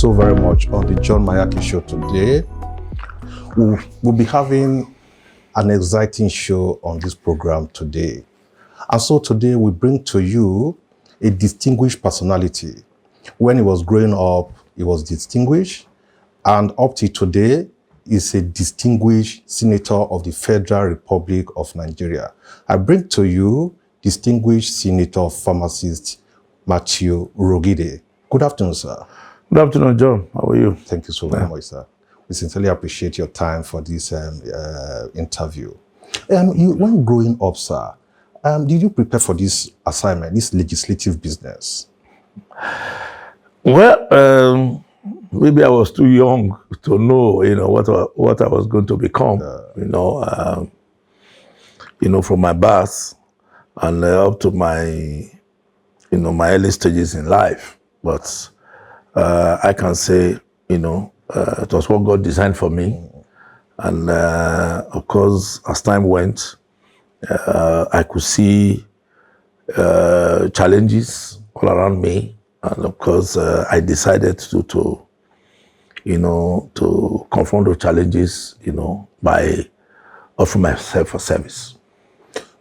so very much on the John Mayaki Show today. We'll be having an exciting show on this program today. And so today we bring to you a distinguished personality. When he was growing up, he was distinguished, and up to today, is a distinguished senator of the Federal Republic of Nigeria. I bring to you distinguished senator pharmacist Matthew Urhoghide. Good afternoon, sir. Good afternoon, John. How are you? Thank you so very much, sir. We sincerely appreciate your time for this interview. When growing up, sir, did you prepare for this assignment, this legislative business? Well, maybe I was too young to know, what I was going to become. From my birth and up to my, my early stages in life. But I can say, it was what God designed for me. And of course, as time went, I could see challenges all around me. And of course, I decided to confront those challenges, by offering myself for service.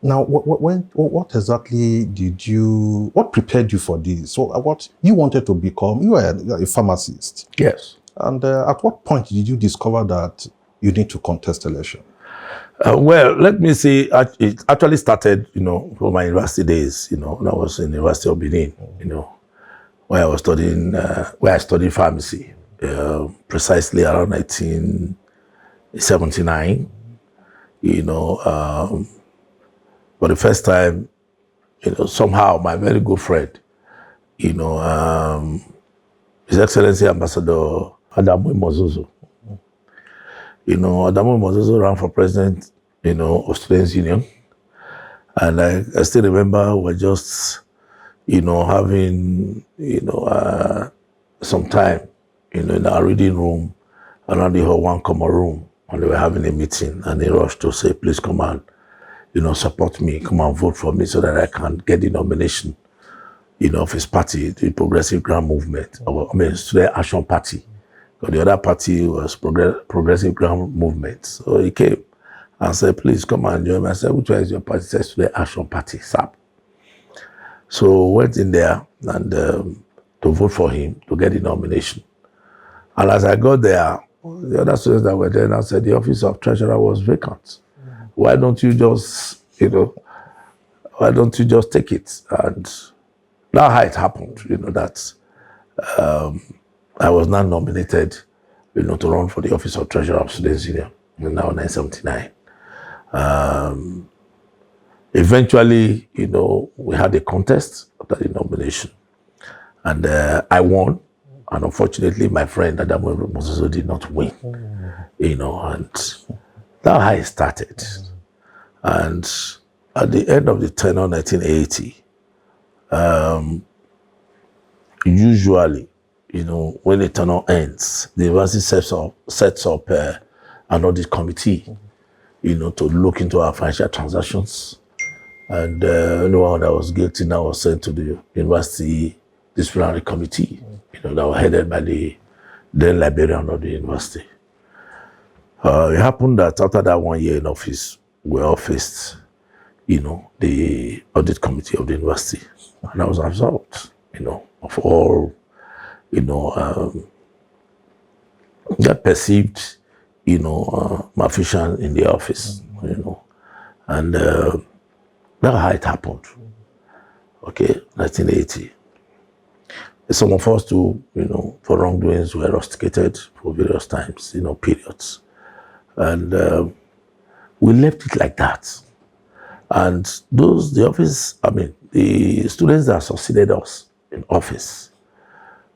Now, what exactly what prepared you for this? So what you wanted to become, you were a pharmacist. Yes. And at what point did you discover that you need to contest election? Well, let me say, it actually started, from my university days, when I was in the University of Benin, where I was studying, where I studied pharmacy, precisely around 1979, for the first time, somehow my very good friend, His Excellency Ambassador Adamu Mozozo, Adamu Mozozo ran for president, of Students' Union. And I still remember we're just, having, some time, in our reading room, around the whole one common room, and they were having a meeting, and they rushed to say, please come and, support me, come and vote for me so that I can get the nomination, of his party, the Progressive Ground Movement, Student Action Party. But the other party was Progressive Ground Movement. So he came and said, please come and join me. I said, which one is your party? He said, Student Action Party, SAP. So went in there and to vote for him to get the nomination. And as I got there, the other students that were there now said the office of treasurer was vacant. Why don't you just, take it? And that's how it happened, that I was now nominated, to run for the office of treasurer of Students' Union in now 1979. Eventually, we had a contest after the nomination, and I won. And unfortunately, my friend Adamu Mozozo did not win, and that's how it started. And at the end of the tenure, 1980, usually, when the tenure ends, the university sets up an audit committee, to look into our financial transactions. And anyone that was guilty now was sent to the university disciplinary committee, that was headed by the then librarian of the university. It happened that after that 1 year in office, we all faced, the audit committee of the university. And I was absolved, of all, that perceived, malfeasance in the office, And that's how it happened. Okay, 1980. Some of us too, for wrongdoings were rusticated for various times, periods. And we left it like that. And the students that succeeded us in office,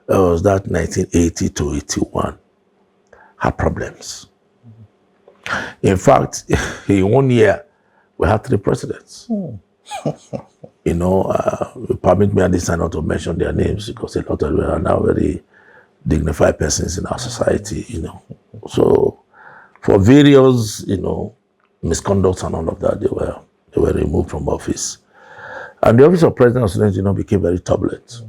was that 1980 to 81, had problems. In fact, in 1 year, we had 3 presidents. Permit me at this time not to mention their names because a lot of them are now very dignified persons in our society, So for various, misconducts and all of that, they were removed from office. And the office of President of Students' Union became very turbulent.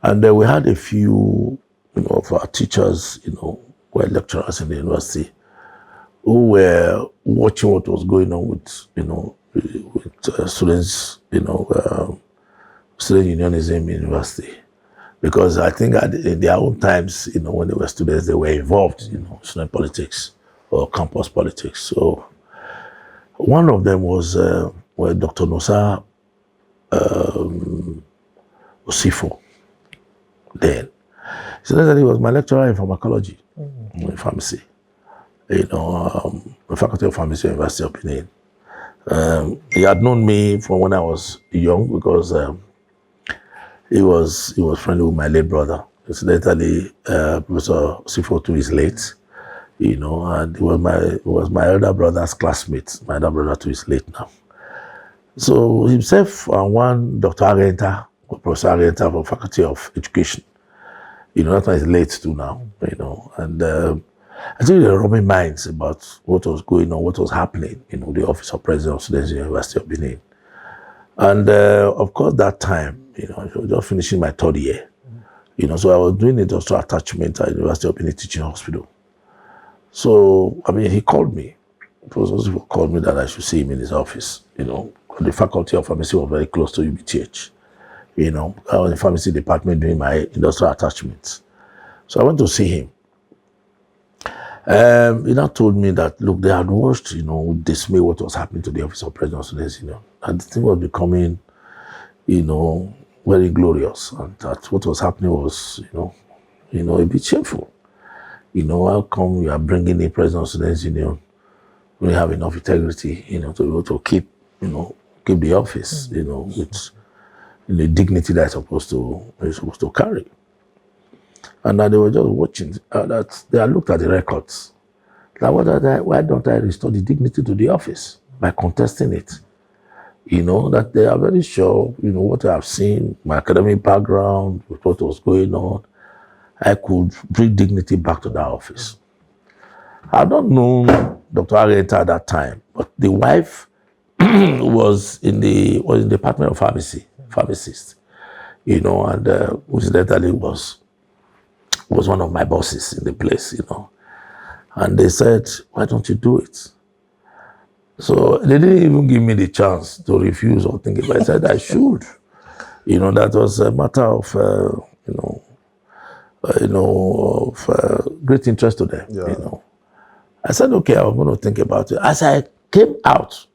And we had a few of our teachers, were lecturers in the university, who were watching what was going on with students, student unionism in university. Because I think in their own times, when they were students, they were involved, student politics or campus politics. So one of them was Dr. Nosa Osifo then. So that he was my lecturer in pharmacology, in pharmacy, the Faculty of Pharmacy, University of Benin. He had known me from when I was young because he was friendly with my late brother. Incidentally, Professor Osifo too is late, and he was my elder brother's classmate. My elder brother too is late now. So himself and one Dr. Arenta, Professor Arenta from Faculty of Education, that one is late too now, and I think they were rubbing minds about what was going on, what was happening, the Office of President of Students University of Benin. And of course, that time, I was just finishing my third year, so I was doing industrial attachment at University of Benin Teaching Hospital. So, he called me. Professor called me that I should see him in his office, The Faculty of Pharmacy was very close to UBTH. I was in the pharmacy department doing my industrial attachments. So I went to see him. He now told me that, look, they had watched, with dismay what was happening to the Office of President of Students, and the thing was becoming, very glorious, and that what was happening was, a bit shameful. How come you are bringing in President of Students Union when you have enough integrity, to be able to keep the office, with the dignity that you're supposed to carry. And they were just watching that they had looked at the records. Like, why don't I restore the dignity to the office by contesting it? That they are very sure, what I have seen, my academic background, with what was going on, I could bring dignity back to that office. I don't know Dr. Arenta at that time, but the wife was in the Department of Pharmacy, pharmacist, and incidentally was one of my bosses in the place, And they said, why don't you do it? So they didn't even give me the chance to refuse or think about it. I said I should. That was a matter of, of great interest to them, Yeah. I said, okay, I'm going to think about it. As I came out,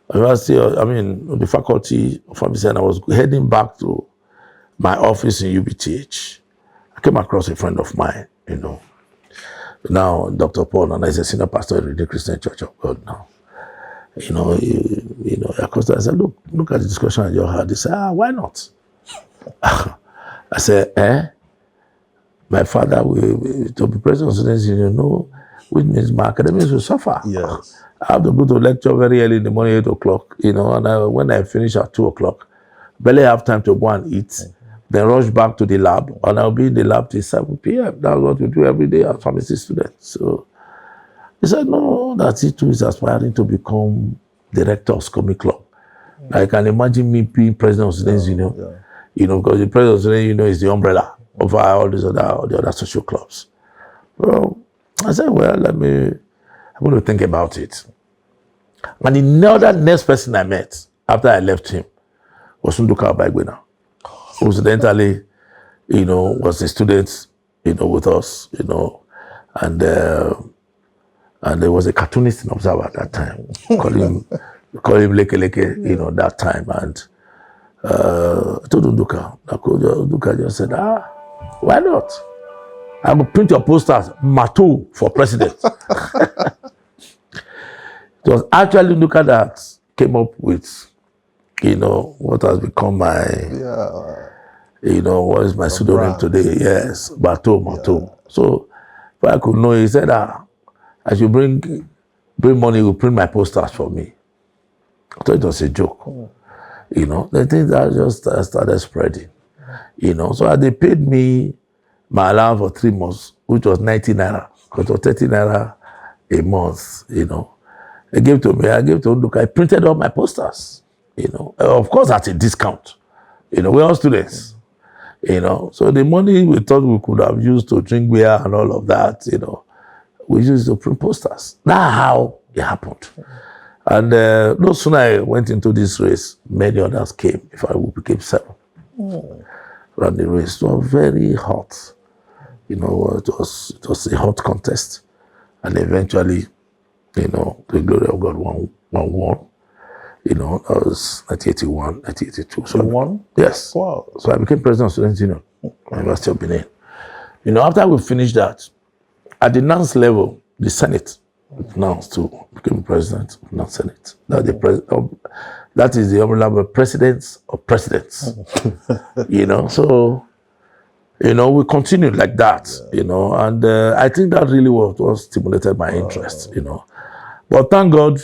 the Faculty of Pharmacy, and I was heading back to my office in UBTH, I came across a friend of mine, now Dr. Paul, and he's a senior pastor in the Christian Church of God now. I said, look at the discussion I just had. He said, why not? I said, my father will to be president of students, which means my academics will suffer. Yes. I have to go to lecture very early in the morning, 8 o'clock, and when I finish at 2 o'clock, barely have time to go and eat, then rush back to the lab, and I'll be in the lab till 7 p.m. That's what we do every day as pharmacy students. So he said, no, that he too is aspiring to become director of SCOMI Club. I can imagine me being president of Students Union, because the president of Students Union is the umbrella of all the other social clubs. Well, I said, well, I'm going to think about it. And the next person I met after I left him was Sunduka Abaigwena, who incidentally, was a student, with us, and there was a cartoonist in Observer at that time, call him Leke Leke, that time. And I told Nduka just said, why not? I will print your posters, Matu for president. It was actually Nduka that came up with, what has become my, what is my pseudonym today? Yes, Matu. Yeah. So if I could know, he said, I should bring money, will print my posters for me. I thought it was a joke. The things that just started spreading. So they paid me my allowance for 3 months, which was 90 naira, because it was 30 naira a month, They gave to me, I gave to Nduka, I printed all my posters, of course at a discount. We're all students, You know, so the money we thought we could have used to drink beer and all of that, you know, we used to print posters. That's how it happened. And no sooner I went into this race, many others came. In fact, we became 7. Ran the race. It was very hot. You know, it was a hot contest. And eventually, you know, the glory of God won. You know, that was 1981, 1982. So You won? Yes. Wow. So I became president of Students Union, University of Benin. You know, after we finished that, at the NANS level, the Senate announced to become president of NANS Senate. That is the honorable presidents of presidents. You know, so, you know, we continued like that, you know, and I think that really was stimulated my interest, you know. But thank God,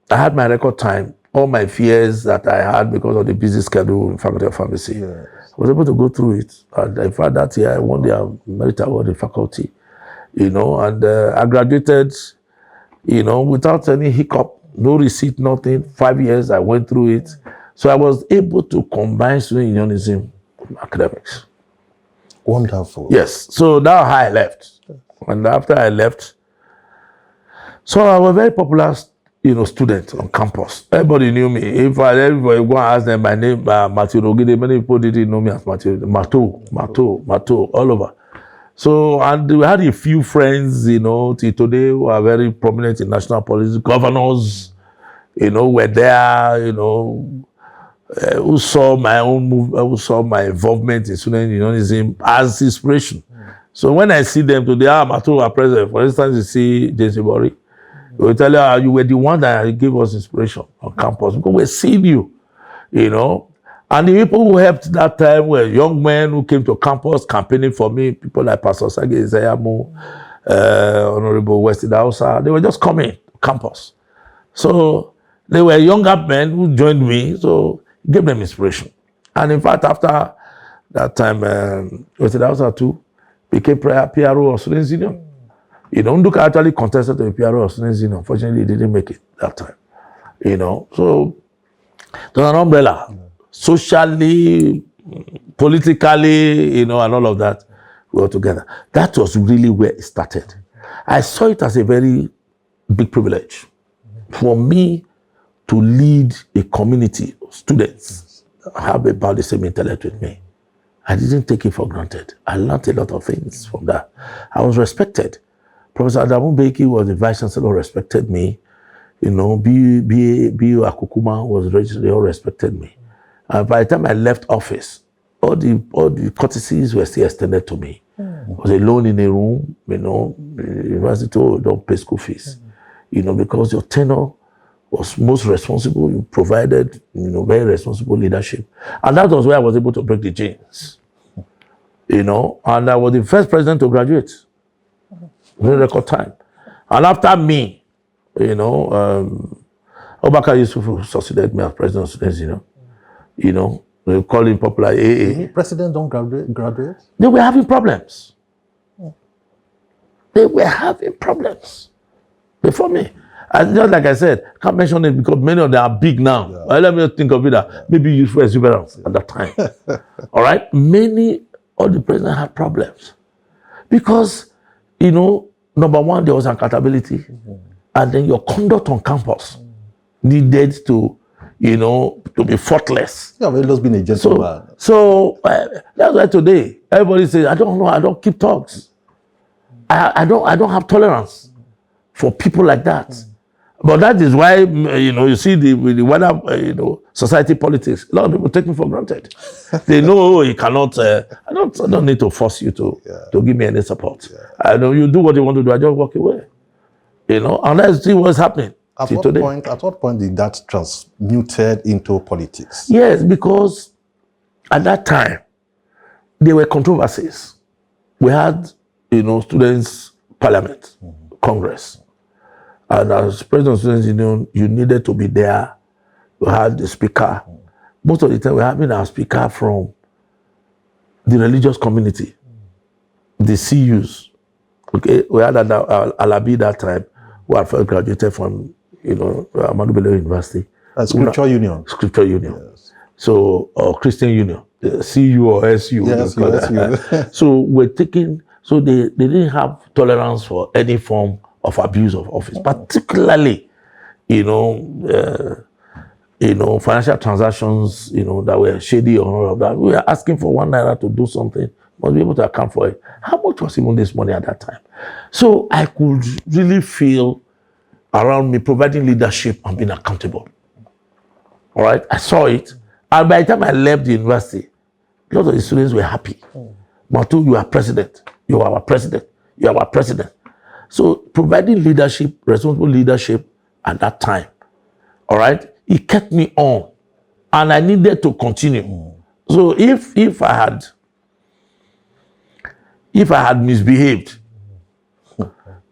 I had my record time. All my fears that I had because of the busy schedule in Faculty of Pharmacy, I was able to go through it. And in fact, that year I won the merit award in faculty, you know, and I graduated, you know, without any hiccup, no receipt, nothing. 5 years, I went through it. So I was able to combine student unionism with academics. Wonderful. Yes. So that's how I left. And after I left, so I was a very popular, you know, student on campus. Everybody knew me. If everybody go and ask them my name, Matthew Urhoghide, many people didn't know me as Mato, all over. So, and we had a few friends, you know, till today who are very prominent in national politics, governors, you know, were there, you know, who saw my own move, who saw my involvement in student unionism as inspiration. So when I see them today, Mato are president. For instance, you see James Ibori, we will tell you, you were the one that gave us inspiration on campus because we're seeing you, you know. And the people who helped that time were young men who came to campus campaigning for me, people like Pastor Sage Isayamo, Honorable West Idausa. They were just coming to campus. So they were younger men who joined me, so it gave them inspiration. And in fact, after that time, West Idausa too became PRO of Students Union. You know, Nduka actually contested to be PRO of Students Union. Unfortunately, he didn't make it that time. You know, so it was an umbrella. Socially, politically, you know, and all of that, we were together. That was really where it started. I saw it as a very big privilege for me to lead a community of students that have about the same intellect with me. I didn't take it for granted. I learned a lot of things from that. I was respected. Professor Adamu Beki was the vice chancellor, respected me. You know, B.U. Akukuma was registered, they all respected me. By the time I left office, all the courtesies were still extended to me. I was alone in a room, you know, university don't pay school fees. You know, because your tenure was most responsible, you provided, you know, very responsible leadership. And that was where I was able to break the chains. You know, and I was the first president to graduate in record time. And after me, you know, Obaka Yusuf succeeded me as president of Students Union. You know, they call him popular AA. Presidents don't graduate? They were having problems. They were having problems before me. And just like I said, I can't mention it because many of them are big now. Well, let me think of it that maybe youthful exuberance at that time. All right? All the presidents had problems. Because, you know, number one, there was accountability. And then your conduct on campus needed to, you know, to be faultless. Yeah, well, just been a gentleman. So that's why today everybody says, I don't know, I don't keep talks. I don't have tolerance for people like that. But that is why, you know, you see the weather, you know, society politics. A lot of people take me for granted. They know you cannot. I don't need to force you to give me any support. I know you do what you want to do. I just walk away. You know, and let's see what's happening. At what point did that transmuted into politics? Yes, because at that time, there were controversies. We had, you know, students' parliament, Congress. And as president of Students Union, you needed to be there. We had the speaker. Most of the time, we're having our speaker from the religious community, the CUs. Okay, we had Alabi that time, who had first graduated from, you know, Ahmadu Bello University. Scripture Union. Scripture Union. Yes. So, or Christian Union. CU or SU. Yes, yes, So we're taking, so they didn't have tolerance for any form of abuse of office, particularly, financial transactions, that were shady or all of that. We were asking for 1 naira to do something, must be able to account for it. How much was even this money at that time? So I could really feel around me providing leadership and being accountable. All right, I saw it. And by the time I left the university, a lot of the students were happy. Matu, you are president. You are our president. You are our president. So providing leadership, responsible leadership at that time, all right, it kept me on. And I needed to continue. So if I had misbehaved,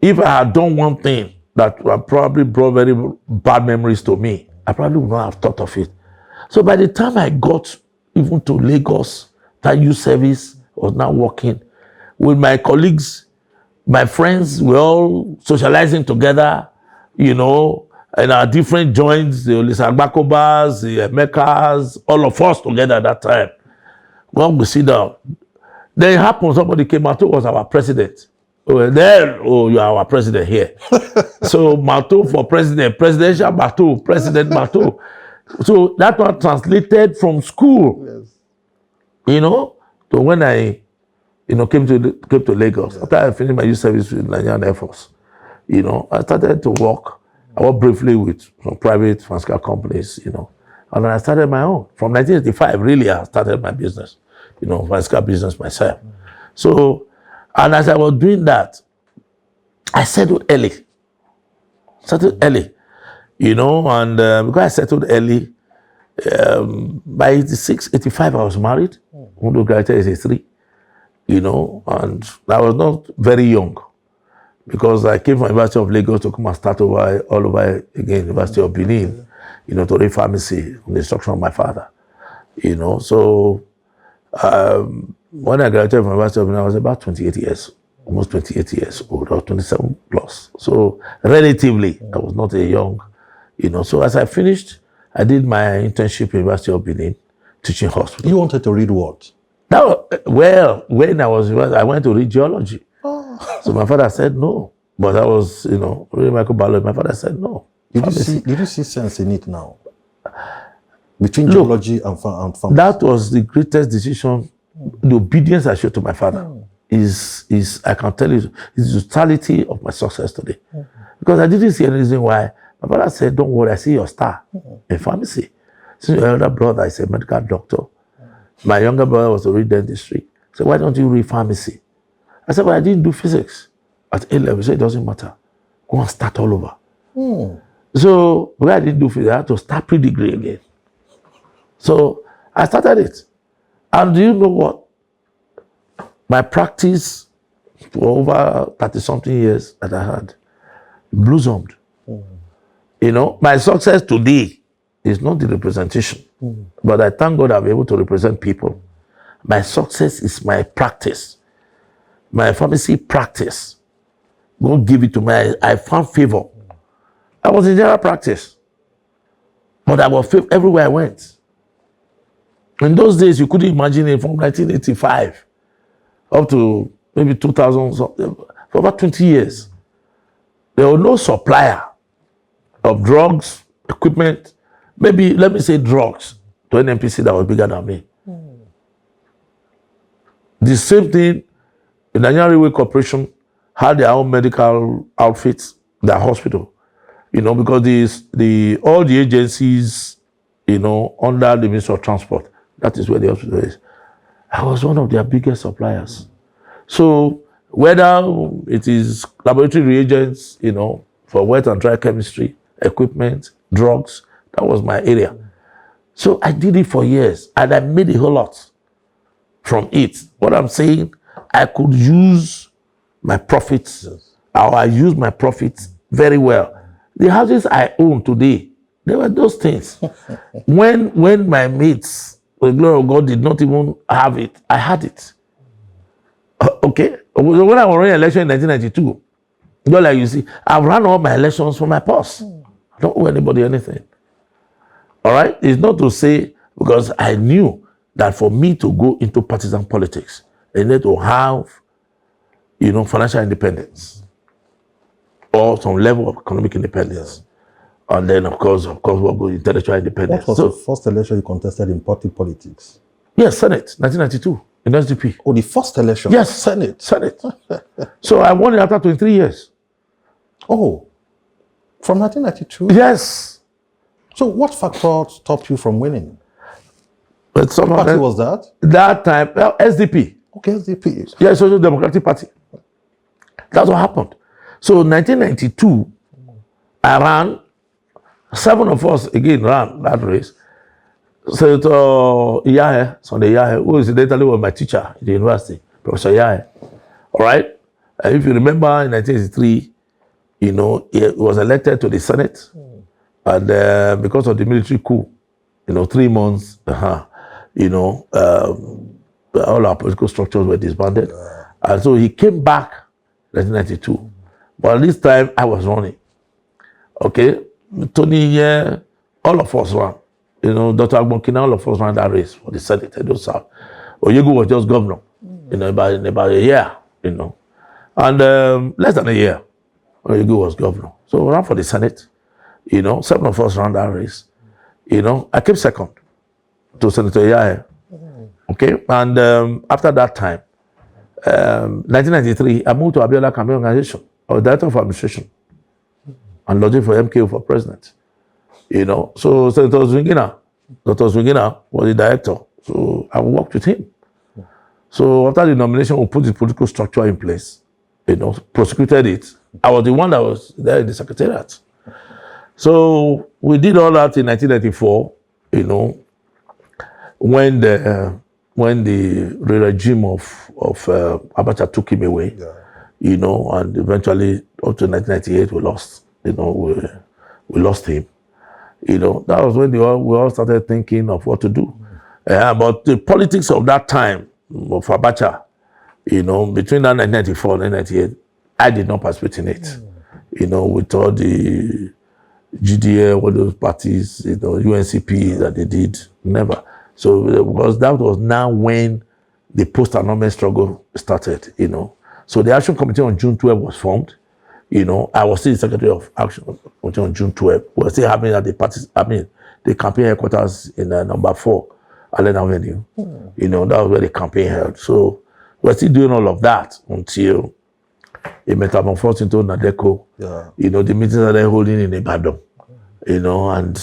if I had done one thing that probably brought very bad memories to me, I probably would not have thought of it. So by the time I got even to Lagos, that youth service was now working with my colleagues, my friends, we're all socializing together, in our different joints, the Olisagbakobas, the Emekas, all of us together at that time. When we sit down, then it happened, somebody came out, was our president. You are our president here. So Mato for president, presidential Mato, president Mato. So that one translated from school, yes. To when I, came to Lagos. Yes. After I finished my youth service with Nigerian Air Force, I started to work. I worked briefly with some private pharmaceutical companies, and then I started my own. From 1985, really, I started my business, pharmaceutical business myself. So, and as I was doing that, I settled early. And because I settled early, by 86, 85, I was married. When I graduated 83, and I was not very young because I came from University of Lagos to come and start all over again, University of Benin, to read pharmacy on the instruction of my father, So when I graduated from University of Benin, I was about 28 years, almost 28 years old, or 27 plus. So relatively, I was not a young, So as I finished, I did my internship in University of Benin, teaching hospital. You wanted to read what? When I went to read geology. Oh. So my father said no. But I was, reading microbiology. My father said no. Did you see sense in it now? Between geology and pharmacy? That was the greatest decision. The obedience I showed to my father is I can tell you, is the totality of my success today. Because I didn't see any reason why. My father said, don't worry, I see your star in pharmacy. Since your elder brother is a medical doctor, my younger brother was to read dentistry. So why don't you read pharmacy? I said, but I didn't do physics at A level, so it doesn't matter. Go and start all over. So when I didn't do physics, I had to start pre-degree again. So I started it. And do you know what? My practice for over 30-something years that I had blossomed. My success today is not the representation, but I thank God I'm able to represent people. My success is my practice, my pharmacy practice. God give it to me. I found favor. I was in general practice, but I was favored everywhere I went. In those days, you couldn't imagine it, from 1985 up to maybe 2000, for about 20 years. There was no supplier of drugs, equipment, maybe, let me say drugs, to NNPC that was bigger than me. The same thing, the Nigerian Railway Corporation had their own medical outfits, their hospital, because all the agencies, under the Ministry of Transport, that is where the hospital is. I was one of their biggest suppliers. So whether it is laboratory reagents, for wet and dry chemistry, equipment, drugs, that was my area. So I did it for years, and I made a whole lot from it. What I'm saying, I could use my profits, or I use my profits very well. The houses I own today, they were those things. when my mates, the glory of God, did not even have it, I had it. Okay? When I was running an election in 1992, just like you see, I've run all my elections for my purse. I don't owe anybody anything. All right? It's not to say, because I knew that for me to go into partisan politics, I need to have, financial independence or some level of economic independence. Yeah. And then, of course, we'll go intellectual independence. What was the first election you contested in party politics? Yes, Senate, 1992, in SDP. Oh, the first election? Yes, Senate. So I won it after 23 years. Oh, from 1992? Yes. So what factor stopped you from winning? But what party was that? That time, SDP. Okay, SDP. Yeah, Social Democratic Party. That's what happened. So 1992, I ran. 7 of us again ran that race. Senator Iyahe, Sunday Iyahe, who incidentally was my teacher in the university, Professor Iyahe. All right. If you remember, in 1983, he was elected to the Senate, and because of the military coup, 3 months, all our political structures were disbanded, and so he came back in 1992. But this time, I was running. Okay, Tony, all of us ran. Dr. Agbonkinna, all of us ran that race for the Senate, Edo South. Oyegu was just governor, in about a year, and less than a year, Oyegu was governor. So we ran for the Senate, 7 of us ran that race. I came second to Senator Iyahe. Okay, and after that time, 1993, I moved to Abiola Campaign Organization. I was director of administration and lodging for MKO for president. So Senator Dr. Zwingina was the director. So I worked with him. So after the nomination, we put the political structure in place, prosecuted it. I was the one that was there in the secretariat. So we did all that in 1994, when the regime of Abacha took him away, and eventually up to 1998 we lost, we lost him. That was when we all started thinking of what to do. But the politics of that time of Abacha, between 1994 and 1998, I did not participate in it. With all the GDA, all those parties, UNCP that they did, never. So because that was now when the post-annulment struggle started, So the Action Committee on June 12 was formed. I was still the Secretary of Action Committee on June 12. We were still having at the campaign headquarters in number 4, Allen Avenue. That was where the campaign held. So we were still doing all of that until it metamorphosed into Nadeco. The meetings that they're holding in Ibadan, and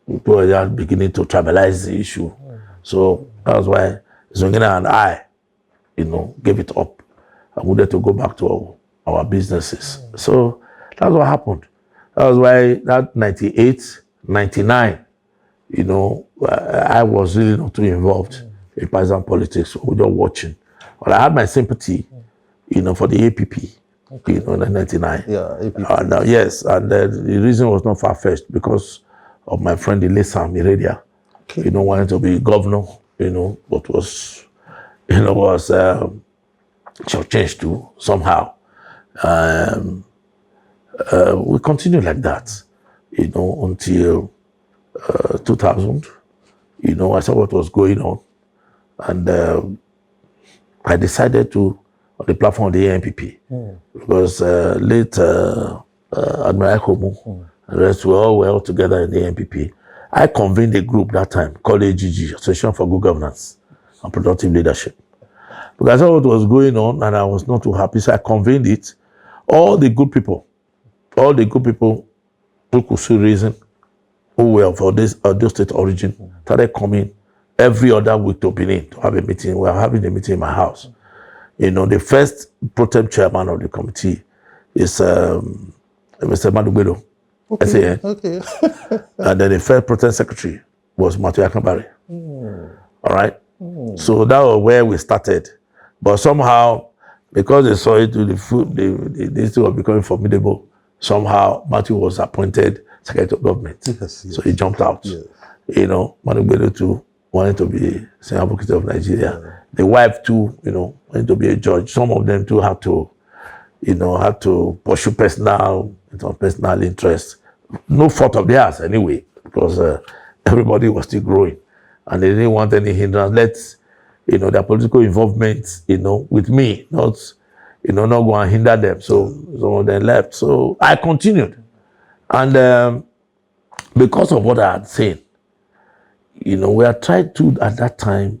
people were beginning to tribalize the issue. So that was why Zwingina and I, gave it up and wanted to go back to our businesses. So that's what happened. That was why that 98, 99, I was really not too involved in partisan politics. We were just watching. But I had my sympathy, for the APP, in 99. Yeah, APP. Yes, and the reason was not far-fetched because of my friend, the late Sam Iradia, wanted to be governor, but was changed to somehow. We continued like that, until 2000. I saw what was going on, and I decided to, on the platform of the ANPP, because late Admiral Komu and the rest were all together in the ANPP. I convened a group that time called AGG, Association for Good Governance and Productive Leadership. Because I saw what was going on and I was not too happy, so I convened it. All the good people who could see reason, who were of this state origin, started coming every other week to Benin to have a meeting. We were having a meeting in my house. The first pro tem chairman of the committee is Mr. Madugbedo, SAN. Okay. And then the first pro tem secretary was Matthew Akambari. All right. So that was where we started. But somehow, because they saw it with the food, this was becoming formidable. Somehow, Matthew was appointed Secretary of Government. Yes. So he jumped out. Yes. Madugbedo too wanted to be Senior Advocate of Nigeria. Yeah. The wife too, wanted to be a judge. Some of them too had to pursue personal interest. No fault of theirs anyway, because everybody was still growing. and they didn't want any hindrance. Let their political involvement, with me, not not go and hinder them. So some of them left. So I continued, and because of what I had seen, we had tried to at that time.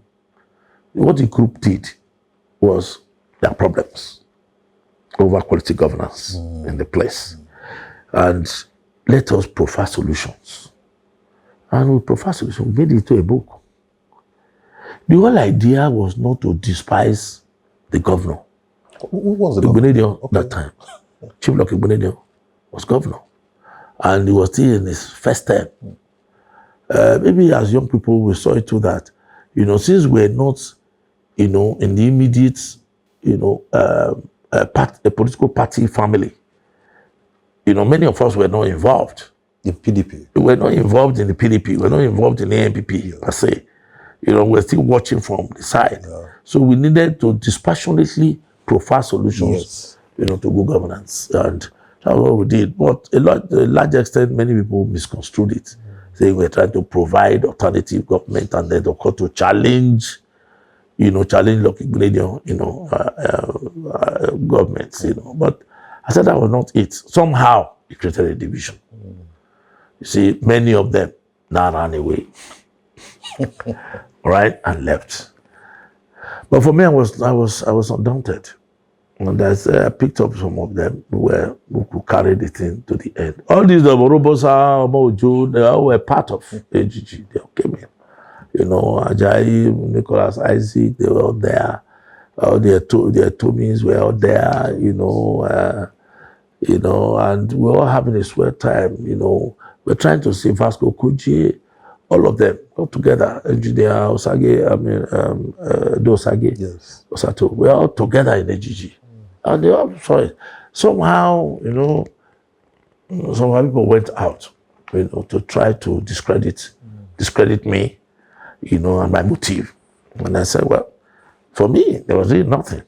What the group did was their problems over quality governance in the place, and let us provide solutions. And we provide solutions. We made it into a book. The whole idea was not to despise the governor. Who was the governor? That time. Chief Lucky Igbenedion was governor. And he was still in his first term. Maybe as young people, we saw it too that, since we're not, in the immediate, a political party family, many of us were not involved. The PDP. We were not involved in the PDP. We were not involved in the NPP per se. We're still watching from the side. Yeah. So we needed to dispassionately provide solutions, to good governance. And that's what we did. But to a large extent, many people misconstrued it. Saying we're trying to provide alternative government and then to challenge, challenge Lucky Igbenedion, governments, But I said that was not it. Somehow it created a division. You see, many of them now ran away. Right, and left. But for me, I was undaunted, and I picked up some of them who could carry the thing to the end. All these Robosa, Mojo, they all were part of AGG. They all came in. Ajayi, Nicholas, Isaac, they were all there. All their Tommies were all there. And we were all having a swell time. We're trying to see Vasco Kuji. All of them all together. Engineer Osage, Dosage, yes. Osato. We're all together in AGG. And they all saw it. Somehow, some people went out, to try to discredit me, and my motive. And I said, well, for me, there was really nothing,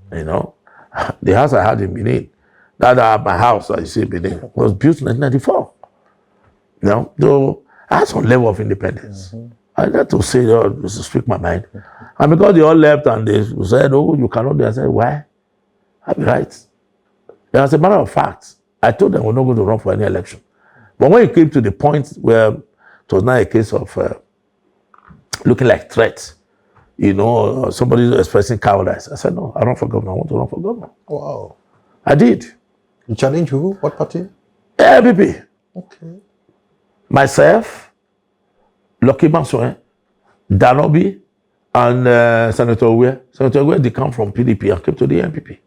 The house I had in Benin, my house I see in Benin, was built in 1994. Though I had some level of independence. I had to say, to speak my mind. And because they all left and they said, oh, you cannot do it, I said, why? I'll be right. And as a matter of fact, I told them we're not going to run for any election. But when it came to the point where it was not a case of looking like threats, somebody expressing cowardice, I said, no, I run for governor. I want to run for governor. Wow. I did. You challenge who? What party? LPP. Okay. Myself, Lucky Igbenedion, Danobi, and Senator Uwe. Senator Uwe, they come from PDP and came to the NPP.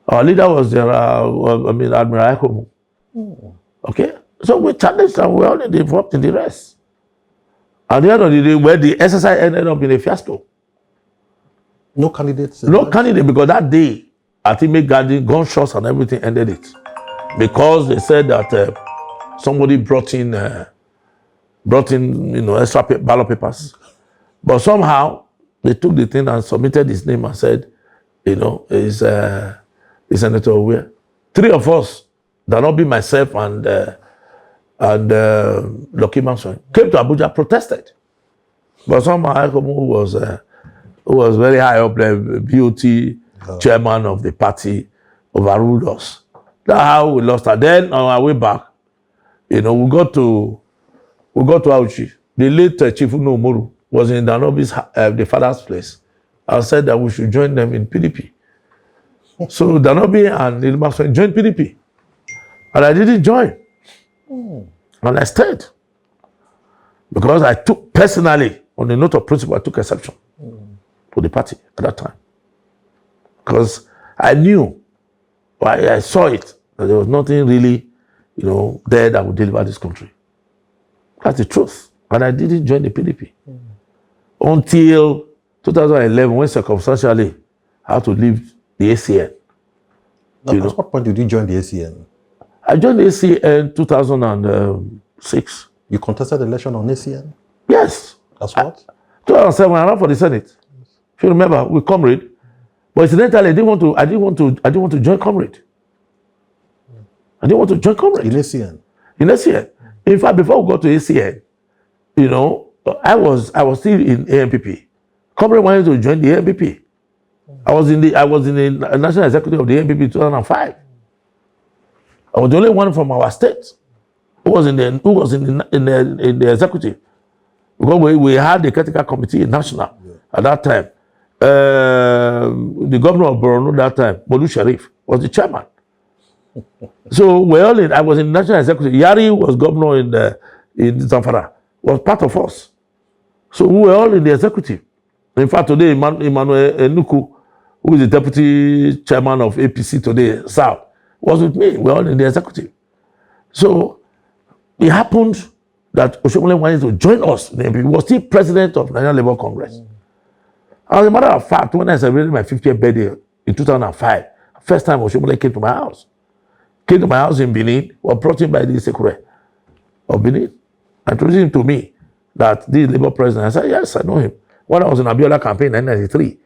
Our leader was there, Admiral Ekomu. Okay? So we challenged and we already involved in the rest. At the end of the day, where the exercise ended up in a fiasco. No candidates? No candidate, because that day, I think gunshots and everything ended it. Because they said that somebody brought in extra ballot papers. But somehow, they took the thing and submitted his name and said, is Senator Uwe. Three of us, that not be myself and Lucky Igbenedion, came to Abuja, protested. But somehow, Ekomu who was very high up there, BOT chairman of the party, overruled us. That's how we lost her. Then on our way back, we got to Auchi. The late Chief Unomoru was in Danobi's, the father's place, and said that we should join them in PDP. So Danobi and Igbenedion joined PDP. And I didn't join. And I stayed. Because I took personally, on the note of principle, I took exception to the party at that time. Because I knew, I saw it, that there was nothing really, there that would deliver this country. That's the truth. And I didn't join the PDP. Until 2011, when circumstantially I had to leave the ACN. At what point did you join the ACN? I joined the ACN 2006. You contested the election on ACN? Yes. That's what? 2007, I ran for the Senate. If you remember, with Comrade. But incidentally, I didn't want to join Comrade. I didn't want to join Comrade. In ACN? In ACN. In fact, before we got to ACN, I was still in ANPP. Comrade wanted to join the ANPP. I was in the national executive of the ANPP in 2005. I was the only one from our state who was in the executive, because we had the critical committee national at that time. The governor of Borno that time, Bolu Sharif, was the chairman. So I was in the national executive. Yari was governor in Zamfara, was part of us. So we were all in the executive. In fact, today, Emmanuel Enuku, who is the deputy chairman of APC today, South, was with me. We were all in the executive. So it happened that Oshomole wanted to join us. He was still president of Nigerian Labour Congress. As a matter of fact, when I celebrated my 50th birthday in 2005, first time Oshomole came to my house. Came to my house in Benin, was brought in by the Sekure of Benin, and introduced him to me that this Labour president. I said, yes, I know him. When I was in Abiola campaign in 1993,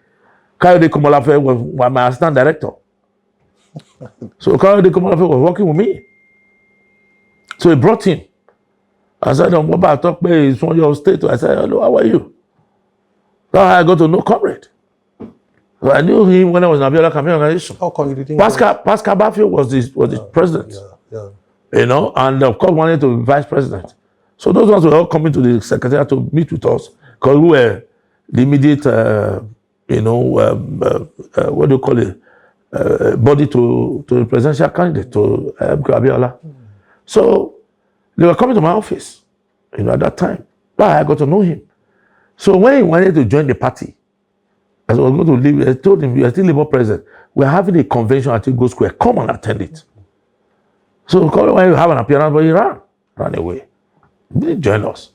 Kayode Komolafe was my assistant director. So Kayode Komolafe was working with me. So he brought him. I said, I talk he's from your state. I said, hello, how are you? That's how I got to know Comrade. So I knew him when I was in Abiola campaign organization. How come you didn't? Pascal Bafio was the president. You know, and of course wanted to be vice president. So those ones were all coming to the secretariat to meet with us because we were the immediate, what do you call it, body to the presidential candidate, to Abiola. So they were coming to my office, at that time. But I got to know him. So when he wanted to join the party, as I was going to leave, I told him, you are still Labour president. We're having a convention at Go Square. Come and attend it. So when you have an appearance, but he ran away. He didn't join us.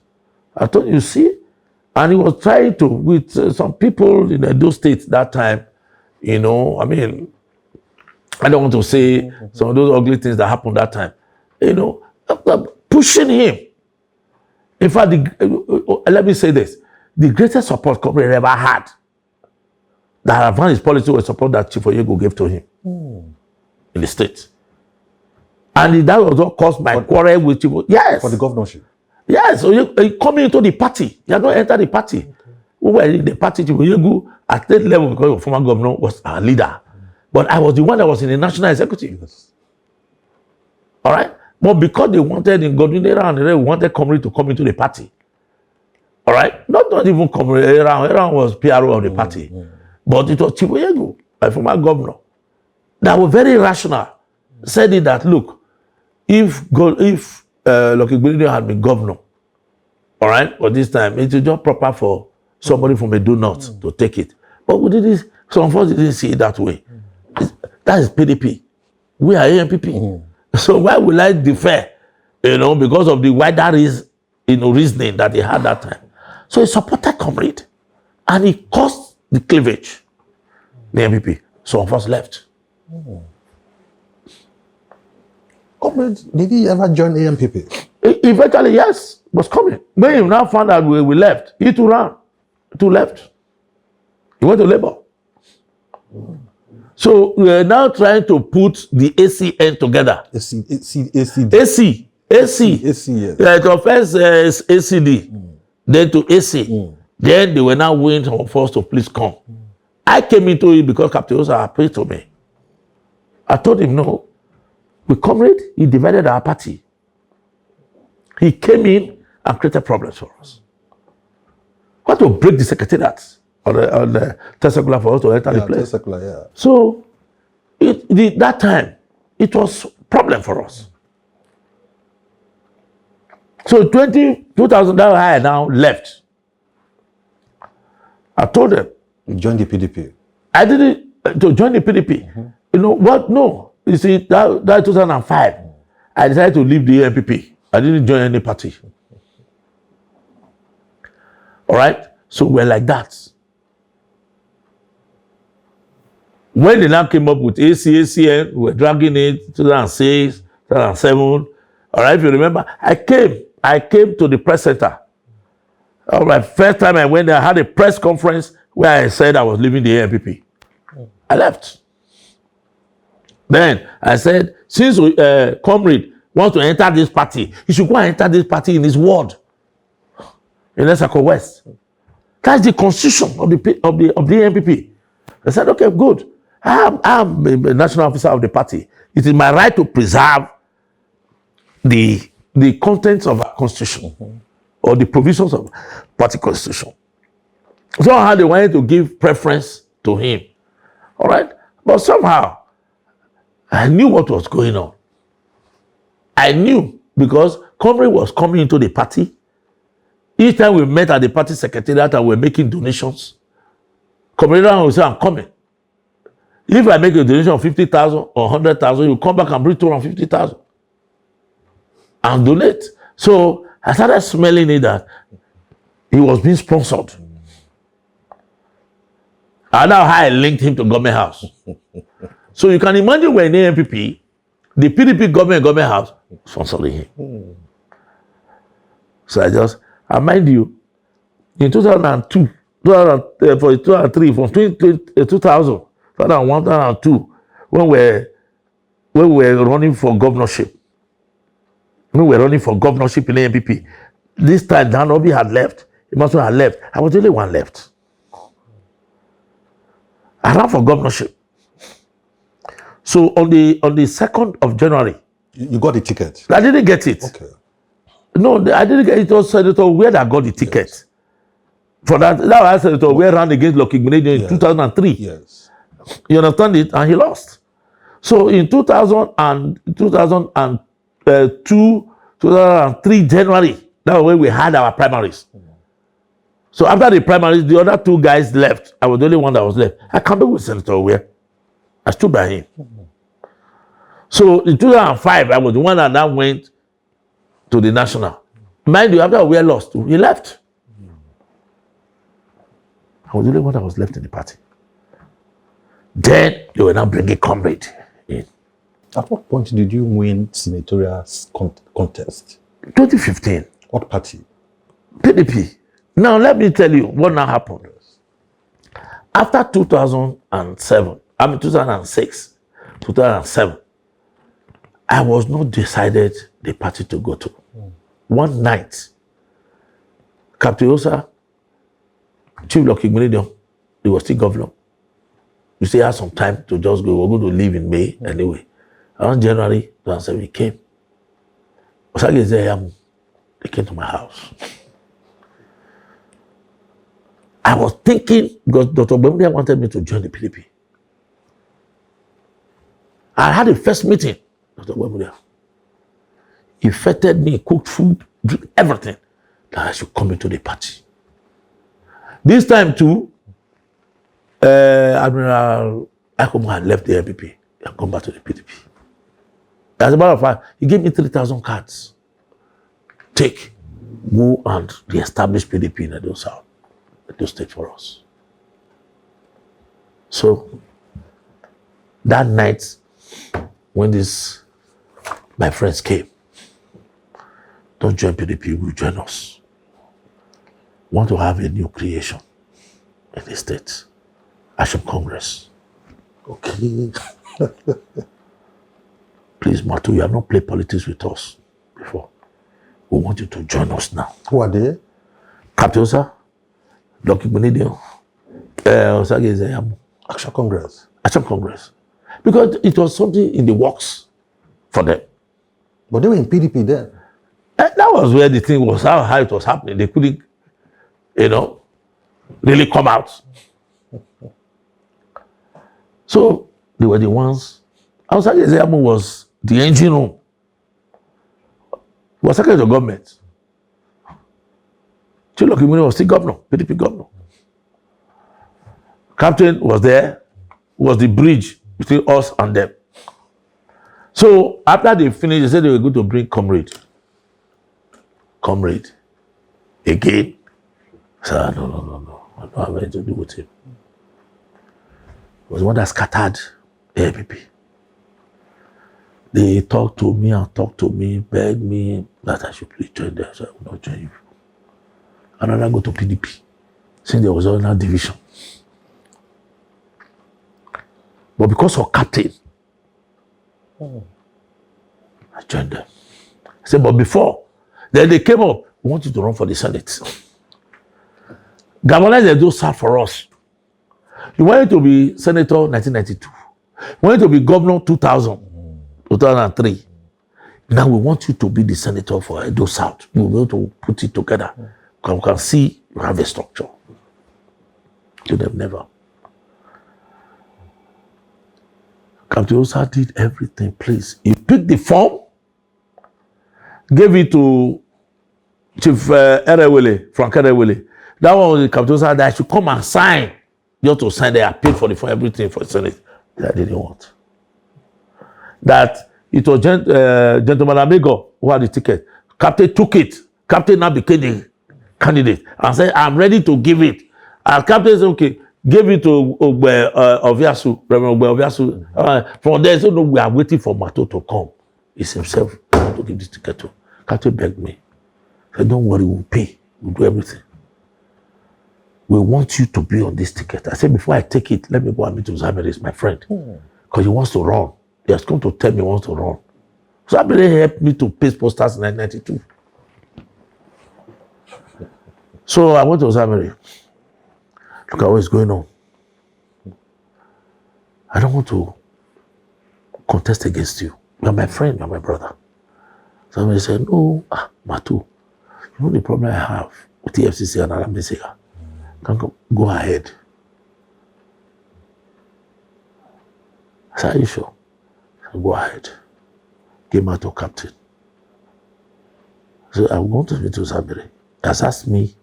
I told you, see? And he was trying to, with some people in those states that time, I mean, I don't want to say some of those ugly things that happened that time, pushing him. In fact, let me say this, the greatest support Comrade ever had that advanced his policy was support that Chief Oyego gave to him in the state. And that was what caused my quarrel with Chief Oyego. Yes. For the governorship. Yes, so you coming into the party. You are not enter the party. Okay. We were in the party, Chief Oyego, at state level because your former governor was our leader. But I was the one that was in the national executive. Yes. All right? But because they wanted in Godwin era and they wanted Comrade to come into the party. All right? Not even Comrade era was PRO of the party. But it was Chief Oyego, my former governor, that was very rational. Said it that, look, if Lucky Gbelido had been governor, all right, but this time, it was just proper for somebody from Edo North to take it. But we didn't, some of us didn't see it that way. That is PDP. We are ANPP. So why would I defer, because of the wider reasoning that they had that time. So he supported Comrade, and he caused the cleavage, the MPP. Some of us left. Comrade, did he ever join ANPP? Eventually, yes, was coming. When he now found out we left, he too ran. He too left. He went to Labour. So we are now trying to put the ACN together. AC, yes. Yeah, it was first ACD, then to AC. Then they were now waiting for us to please come. I came into it because Captain Osa appealed to me. I told him, no, with Comrade, he divided our party. He came in and created problems for us. What to break the secretariat on the testicular for us to enter the place. Yeah. So that time, it was a problem for us. So 2000 that I now left. I told them. You joined the PDP. I didn't to join the PDP. You know what? No. You see, that 2005, I decided to leave the ANPP. I didn't join any party. All right? So we're like that. When they now came up with ACN, we were dragging it 2006, 2007. All right, if you remember, I came to the press center. All right, first time I went there, I had a press conference where I said I was leaving the ANPP. I left. Then I said, since Comrade wants to enter this party, he should go and enter this party in his ward. in Esako West. That's the constitution of the NPP. I said, okay, good. I'm a national officer of the party. It is my right to preserve the contents of our constitution or the provisions of party constitution. Somehow they wanted to give preference to him. All right? But somehow, I knew what was going on. I knew because Comrade was coming into the party. Each time we met at the party secretariat and we were making donations, Comrade would say, I'm coming. If I make a donation of 50,000 or 100,000, you come back and bring 250,000 and donate. So I started smelling it that he was being sponsored. And now I linked him to government house. So you can imagine when in the NPP, the PDP government house sponsoring him. So I mind you, in 2002, 2003, from 2000, 2001, 2002, when we were running for governorship, in the NPP, this time Danobi had left, Emerson had left. I was the only one left. I ran for governorship. So on the 2nd of January, you got the ticket. I didn't get it. Okay. No, I didn't get it. It was Senator Where that got the ticket. Yes. For that was Senator Where ran against Urhoghide in 2003. Yes. You understand it? And he lost. So in 2003 January, that was when we had our primaries. So after the primaries, the other two guys left. I was the only one that was left. I campaigned with Senator Where. I stood by him. So in 2005, I was the one that went to the national. Mind you, after we lost, he left. I was the only one that was left in the party. Then they were now bringing Comrade in. At what point did you win senatorial contest? 2015. What party? PDP. Now let me tell you what now happened. After 2007, 2006, 2007, I was not decided the party to go to. One night, Captain Osa, Chief Urhoghide, he was still governor. You still had some time to just go. We're going to leave in May anyway. Around January 2007, he came. They came to my house. I was thinking, because Dr. Bemria wanted me to join the PDP. I had a first meeting, Dr. Bemria. He feted me, cooked food, did everything, that I should come into the party. This time too, Admiral Akomo had left the NPP and come back to the PDP. As a matter of fact, he gave me 3,000 cards. Take, go and re-establish PDP in Edo South, Edo State for us. So, that night, when my friends came, don't join PDP, will join us. Want to have a new creation in the state. Action Congress. Okay. Please, Matu, you have not played politics with us before. We want you to join us now. Who are they? Kaptosa, Dr. Benidio, Action Congress. Action Congress. Because it was something in the works for them. But they were in PDP then. That was where the thing was, how it was happening. They couldn't, really come out. So they were the ones. Outside the was the engine room. He was secretary of government. Chilo Kimuni was still governor, PDP governor. Captain was there, was the bridge between us and them. So after they finished, they said they were going to bring Comrade. Again. I said, no. I don't have anything to do with him. It was one that scattered APP. They talked to me, begged me that I should please join them. So I will not join you. And then I go to PDP, since there was another division. But because of captain, I joined them. I said, but before, then they came up, we want you to run for the Senate. galvanized Edo South for us. You wanted to be senator 1992. You wanted to be governor 2000, 2003. Now we want you to be the senator for Edo South. We'll be able to put it together. We can see you have a structure. To them, never. Captain Osa did everything, please. He picked the form, gave it to Chief Erewele, Frank Erewele. That one was the Captain Osa that I should come and sign. Just to sign, they are paid for everything for the Senate. That they didn't want. That it was Gentleman Amigo who had the ticket. Captain took it. Captain now became the candidate and said, I'm ready to give it. And Captain said, okay, give it to Obiasu, Reverend Obiasu. From there, so no, we are waiting for Mato to come. It's himself to give this ticket to. Captain begged me. He said, don't worry, we'll pay. We'll do everything. We want you to be on this ticket. I said, before I take it, let me go and meet Uzamere, my friend. Because he wants to run. He has come to tell me he wants to run. Uzamere helped me to paste posters in 1992. So I went to Uzamere. Look at what's going on. I don't want to contest against you. You're my friend, you're my brother. Somebody said, no, Matu, you know the problem I have with the FCC and Aramesega. Go ahead. I said, are you sure? Said, go ahead. Give Mato captain. So I want to meet Uzamere. He has asked me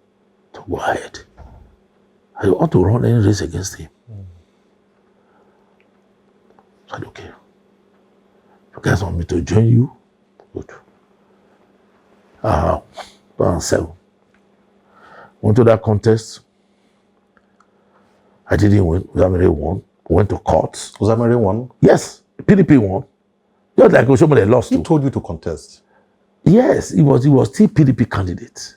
to go ahead. I don't want to run any race against him. I said, okay. You guys want me to join you? Good. 2007. Went to that contest. I didn't win. Uzamere won. Went to court. Uzamere won? Yes. PDP won. Just like Oshomole lost. He told you to contest? Yes. He was still PDP candidate.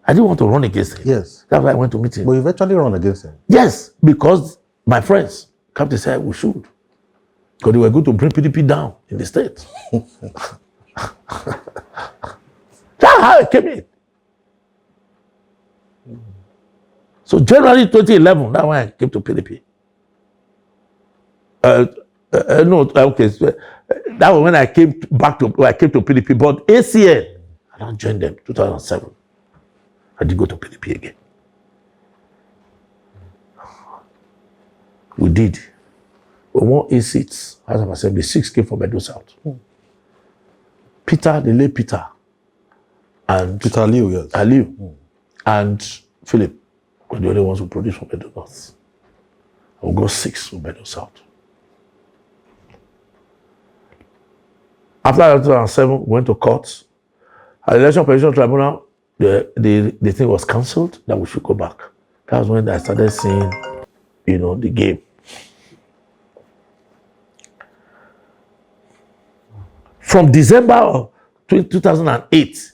I didn't want to run against him. Yes. That's why I went to meet him. But you eventually run against him? Yes. Because my friends, Captain said we should. Because they were going to bring PDP down in the state. That's how I came in. So January 2011, that's when I came to PDP. Okay. So, that was when I came back to PDP. But ACN, I don't join them 2007. I did go to PDP again. We did. We won 8 seats. As I said, the 6 came from Edo South. Peter, the late Peter, and Peter Aliu, yes. Aliu, and Philip were the only ones who produced from Edo North. We got 6 from Edo South. After 2007, we went to court. At the Election Petition Tribunal, the thing was cancelled that we should go back. That was when I started seeing, the game. From December of 2008,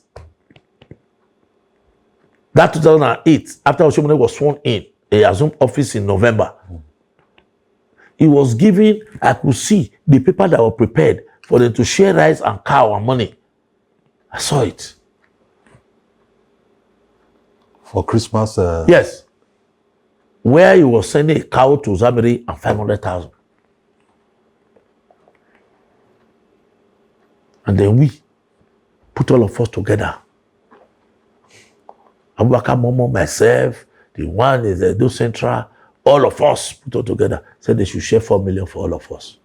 that 2008, after Oshomole was sworn in, he assumed office in November. He was giving, I could see the paper that were prepared for them to share rice and cow and money. I saw it. For Christmas? Yes. Where he was sending a cow to Uzamere and 500,000. And then we put all of us together. Abubakar Momo, myself, the one is the Edo Central, all of us put all together. Said they should share 4 million for all of us.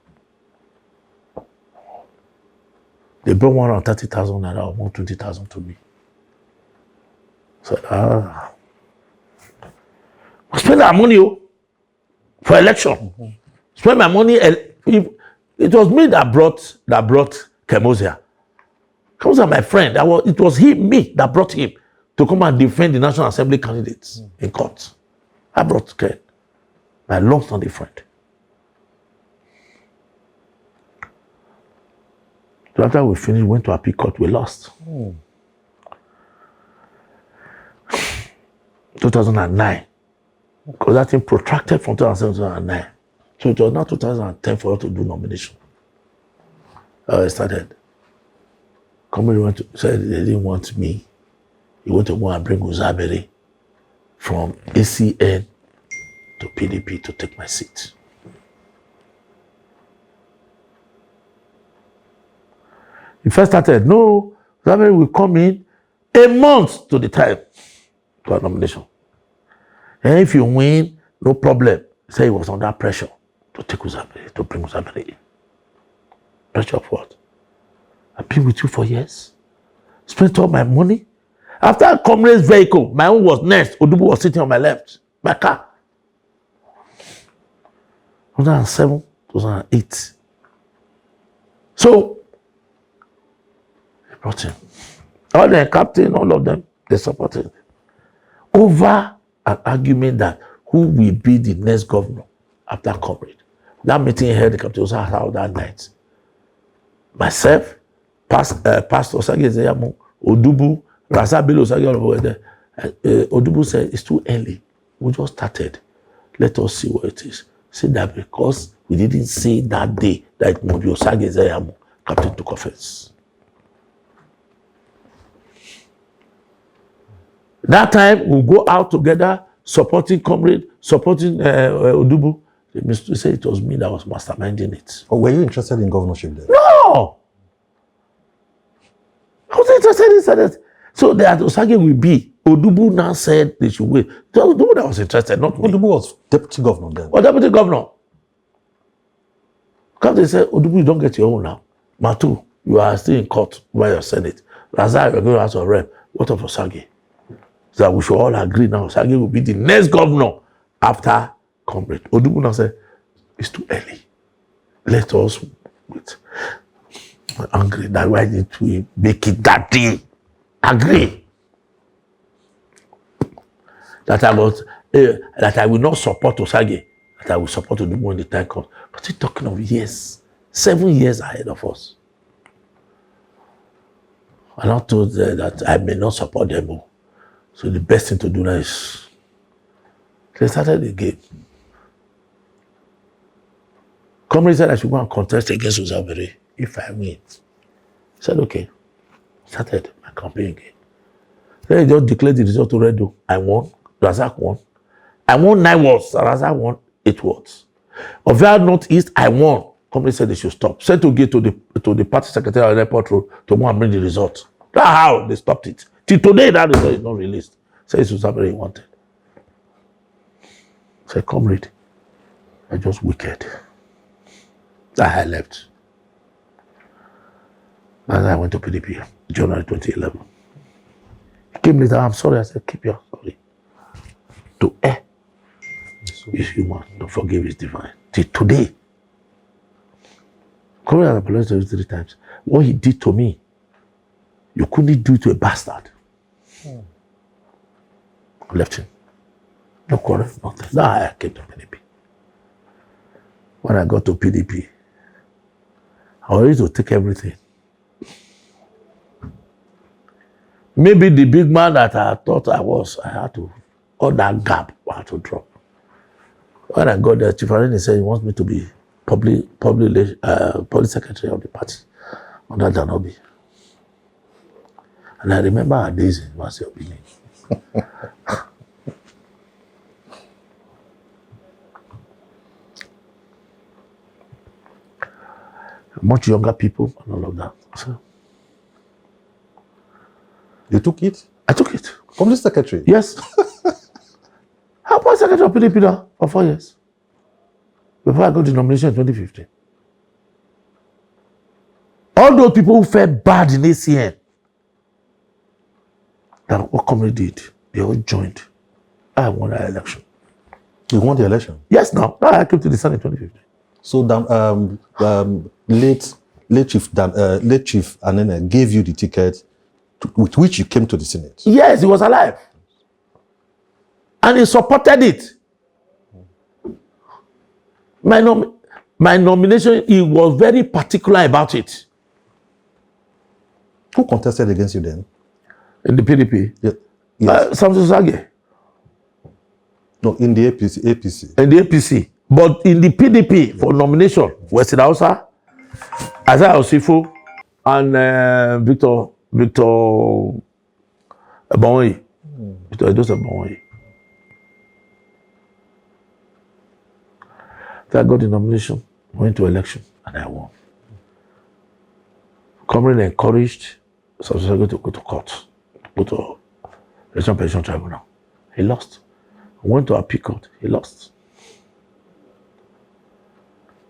They brought 130,000 naira or 120,000 to me. So, we spend our money for election. Spend my money. It was me that brought Kemosia. Kemosia, my friend. It was me that brought him to come and defend the National Assembly candidates in court. I brought Ken, my long-standing friend. So after we finished, we went to appeal court, we lost. 2009. Because that thing protracted from 2007 to 2009. So it was now 2010 for us to do nomination. I started. Company said they didn't want me. He went to go and bring Uzamere from ACN to PDP to take my seat. He first started, no, Zameri will come in a month to the time to a nomination. And if you win, no problem. Say he was under pressure to take Uzameri, to bring Uzameri in. Pressure of what? I've been with you for years. Spent all my money. After Comrade's vehicle, my own was next. Odubu was sitting on my left. My car. 2007, 2008. So, they brought him. All the captain, all of them, they supported him. Over an argument that who will be the next governor after Comrade. That meeting held the captain was held that night. Myself, Pastor Osage Zeyamu, Odubu, Rasa Bello Osage, over there. Odubu said, it's too early. We just started. Let us see what it is. Say that because we didn't say that day that it would be Osage Zeyamu, captain took offense. That time, we'll go out together, supporting Comrade, supporting Odubu. They used to say it was me that was masterminding it. Or were you interested in governorship then? No! I was interested in that. So that Osage will be. Odubu now said they should wait. It was Odubu that was interested, not me. Odubu was deputy governor then. Or deputy governor. Captain said, Odubu, you don't get your own now. Matu, you are still in court by your Senate. Razak, you're going to ask a rep. What of Osage? So that we should all agree now. Osage will be the next governor after Comrade. Odubu now said, it's too early. Let us wait. I'm angry. That's why I need to make it that day. Agree. That I will not support Osage. That I will support Odubu when the time comes. But we're talking of years. 7 years ahead of us. I'm not told that I may not support them all. So the best thing to do now is they started the game. Comrade said I should go and contest against Uzameri if I win. I said, okay. Started my campaign again. Then he just declared the result already. I won. Razak won. I won 9 wards. Razak won 8 wards. Of that Northeast, I won. Comrade said they should stop. Sent to get to the party secretary of the airport road to go and bring the result. That's how they stopped it. Till today, that result is not released. Say it's Uzameri he wanted. Say, Comrade, I just wicked. That I left. And I went to PDP, January 2011. He came later, I'm sorry. I said, keep your sorry. To err is human, to forgive is divine. Till today, Comrade has apologized to you 3 times. What he did to me, you couldn't do to a bastard. I left him. No quarrel, nothing. Now I came to PDP. When I got to PDP, I was ready to take everything. Maybe the big man that I thought I was, I had to, all that gap I had to drop. When I got there, Chief Areni said he wants me to be public secretary of the party under Janobi. And I remember our days in Mercy of Being. Much younger people and all of that. So, You took it? I took it. Company secretary? Yes. I was secretary of PDP now for 4 years. Before I got the nomination in 2015. All those people who felt bad in ACN, that what Comrade did, they all joined. I won that election. You won the election? Yes, now. I came to the Senate in 2015. So late Chief Anene gave you the ticket with which you came to the Senate? Yes, he was alive. And he supported it. My nomination, he was very particular about it. Who contested against you then? In the PDP? Yeah. Yes. Samson Sage. No, in the APC. In the APC. But in the PDP for nomination, West Hausa, Isaiah Osifo, and Victor Abonyi. Victor Edos Abonyi. I got the nomination, went to election, and I won. Comrade encouraged Subsecretary to go to court, go to Election Pension Tribunal. He lost. Went to appeal court. He lost.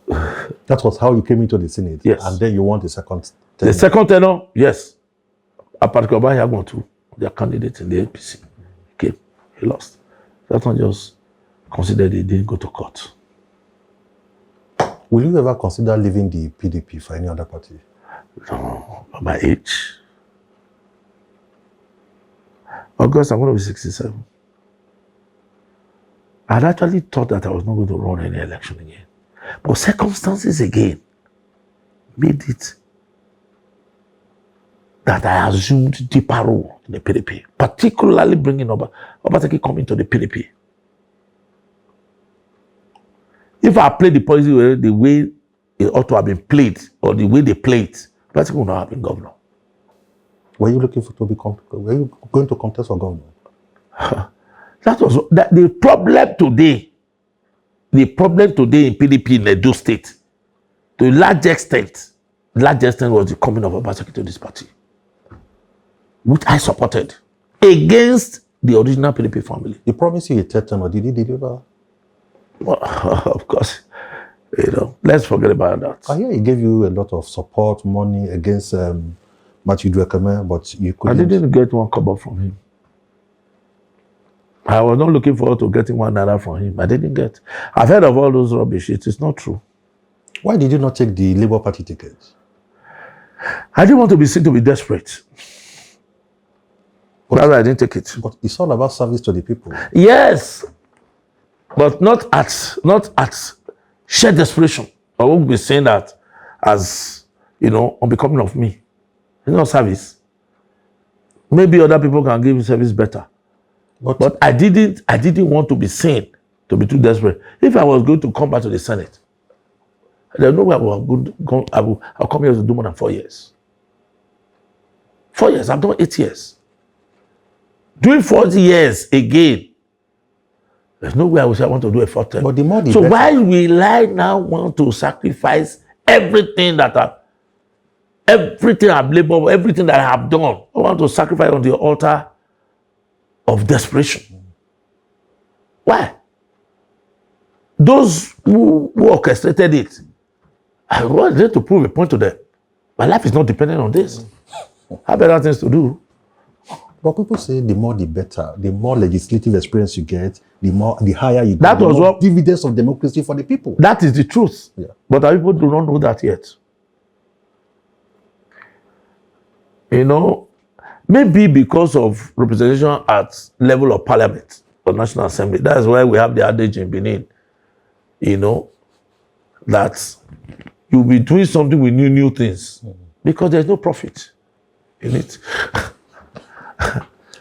That was how you came into the Senate. Yes. And then you won the second tenure. The second tenure, yes. A particular Yagwan too, their candidate in the APC, came. He lost. That one just considered he didn't go to court. Will you ever consider leaving the PDP for any other party? No, at my age. August, I'm going to be 67. I had actually thought that I was not going to run any election again. But circumstances again made it that I assumed deeper role in the PDP, particularly bringing Obaseki coming to the PDP. If I played the policy the way it ought to have been played, or the way they played, Obaseki would not have been governor. Were you looking for were you going to contest for governor? The problem today. The problem today in PDP in Edo State, to a large extent was the coming of Obaseki to this party, which I supported against the original PDP family. He promised you a third term, or did he deliver? Well, of course, let's forget about that. I hear he gave you a lot of support, money against Matthew Dwekeme, but you couldn't. I didn't get one kobo from him. I was not looking forward to getting one naira from him. I didn't get. I've heard of all those rubbish. It is not true. Why did you not take the Labour Party ticket? I didn't want to be seen to be desperate. That's why I didn't take it. But it's all about service to the people. Yes, but not at sheer desperation. I won't be saying that as, on becoming of me. It's not service. Maybe other people can give service better. But I didn't want to be seen to be too desperate. If I was going to come back to the Senate, there's no way I'll come here to do more than 4 years. 4 years, I've done 8 years. Doing 40 years again, there's no way I want to do a fourth term. But the more the so better. Why will I now want to sacrifice everything I've labored, everything that I have done? I want to sacrifice on the altar of desperation. Why? Those who orchestrated it, I wanted to prove a point to them. My life is not dependent on this. I have better things to do. But people say the more the better, the more legislative experience you get, the higher you get. That was what dividends of democracy for the people. That is the truth. Yeah. But our people do not know that yet. Maybe because of representation at level of parliament or National Assembly. That's why we have the adage in Benin, that you'll be doing something with new things because there's no profit in it.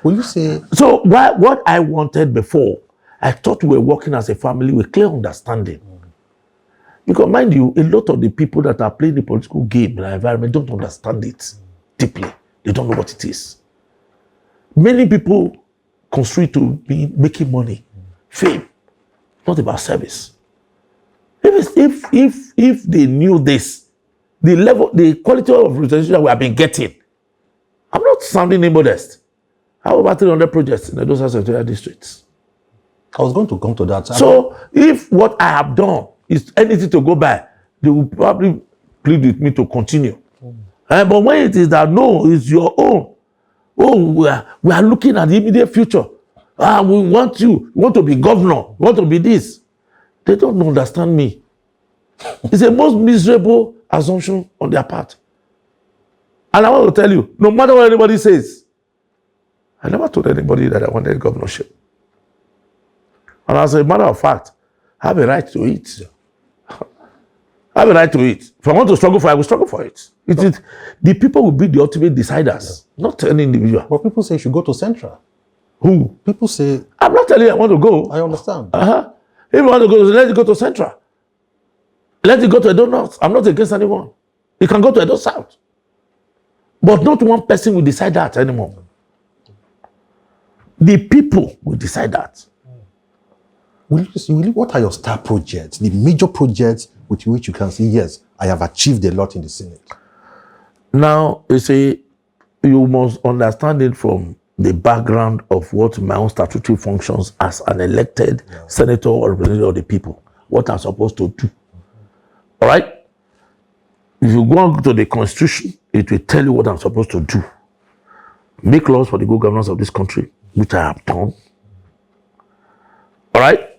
Will you say? So what I wanted before, I thought we were working as a family with clear understanding. Because mind you, a lot of the people that are playing the political game in our environment don't understand it deeply. They don't know what it is. Many people construe to be making money, fame, not about service. If they knew this, the quality of representation that we have been getting, I'm not sounding immodest. I have about 300 projects in those secretarial districts. I was going to come to that. So if what I have done is anything to go by, they will probably plead with me to continue. But when it is that no, it's your own. Oh, we are looking at the immediate future. We want you. We want to be governor. We want to be this. They don't understand me. It's a most miserable assumption on their part. And I want to tell you, no matter what anybody says, I never told anybody that I wanted governorship. And as a matter of fact, I have a right to it. I have a right to it. If I want to struggle for it, I will struggle for it. The people will be the ultimate deciders, not any individual. But people say you should go to Central. Who? People say... I'm not telling you I want to go. I understand. If you want to go, let it go to Central. Let it go to Edo North. I'm not against anyone. You can go to Edo South. But not one person will decide that anymore. The people will decide that. what are your star projects, the major projects with which you can say, yes, I have achieved a lot in the Senate? Now, you see, you must understand it from the background of what my own statutory functions as an elected senator or representative of the people, what I'm supposed to do. All right? If you go on to the Constitution, it will tell you what I'm supposed to do. Make laws for the good governance of this country, which I have done. All right?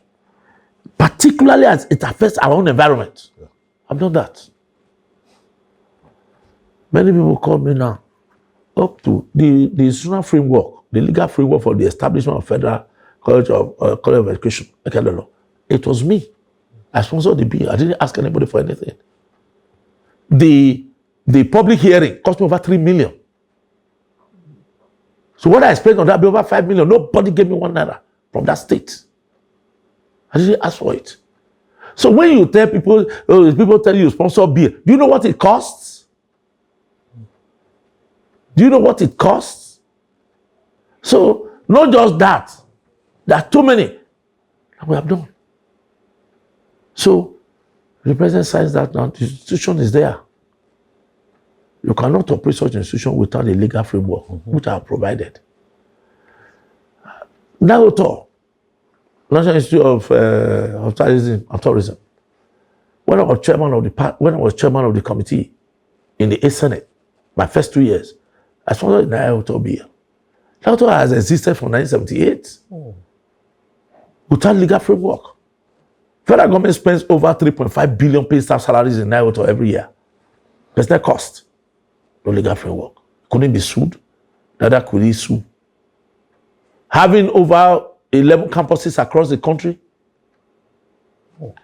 Particularly as it affects our own environment. I've done that. Many people call me now up to the institutional framework, the legal framework for the establishment of Federal College of Education. It was me. I sponsored the bill. I didn't ask anybody for anything. The public hearing cost me over 3 million. So what I spent on that bill, over 5 million, nobody gave me 1 naira from that state. I didn't ask for it. So when you tell people, people tell you sponsor bill, do you know what it costs? Do you know what it costs? So not just that, there are too many that we have done. So the president says that now the institution is there. You cannot operate such an institution without a legal framework, which I have provided. Nagoto, National Institute of Tourism and Tourism. When I was chairman of the committee in the 8th Senate, my first 2 years, I sponsored the Nagoto bill. Nagoto has existed from 1978 without legal framework. Federal government spends over 3.5 billion paying staff salaries in Nagoto every year. Personal cost, no legal framework. Couldn't be sued, neither could he sue. Having over 11 campuses across the country,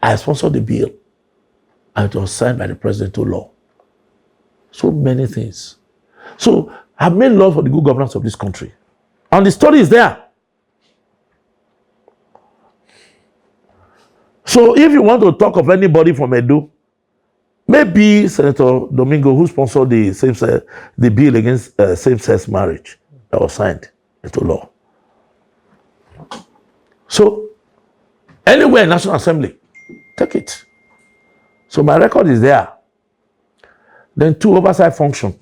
I sponsored the bill and it was signed by the president to law. So many things. So I've made law for the good governance of this country. And the story is there. So if you want to talk of anybody from Edo, maybe Senator Domingo, who sponsored the bill against same-sex marriage that was signed into law. So anywhere in National Assembly, take it. So my record is there. Then 2 oversight functions.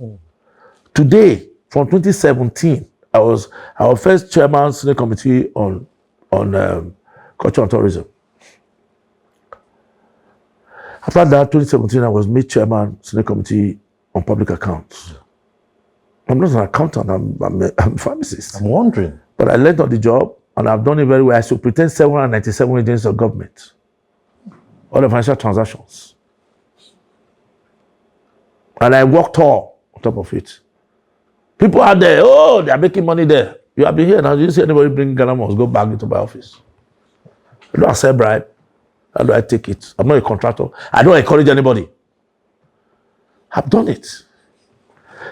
Today, from 2017, I was our first chairman Senate Committee on Culture and Tourism. After that, 2017, I was made chairman Senate Committee on Public Accounts. I'm not an accountant, I'm a pharmacist. I'm wondering. But I learned on the job, and I've done it very well. I superintend 797 agencies of government, all the financial transactions. And I worked all on top of it. People out there, oh, they are making money there. You have been here now, you didn't see anybody bring Ghana must go back into my office. I don't accept bribe. How do I take it? I'm not a contractor. I don't encourage anybody. I've done it.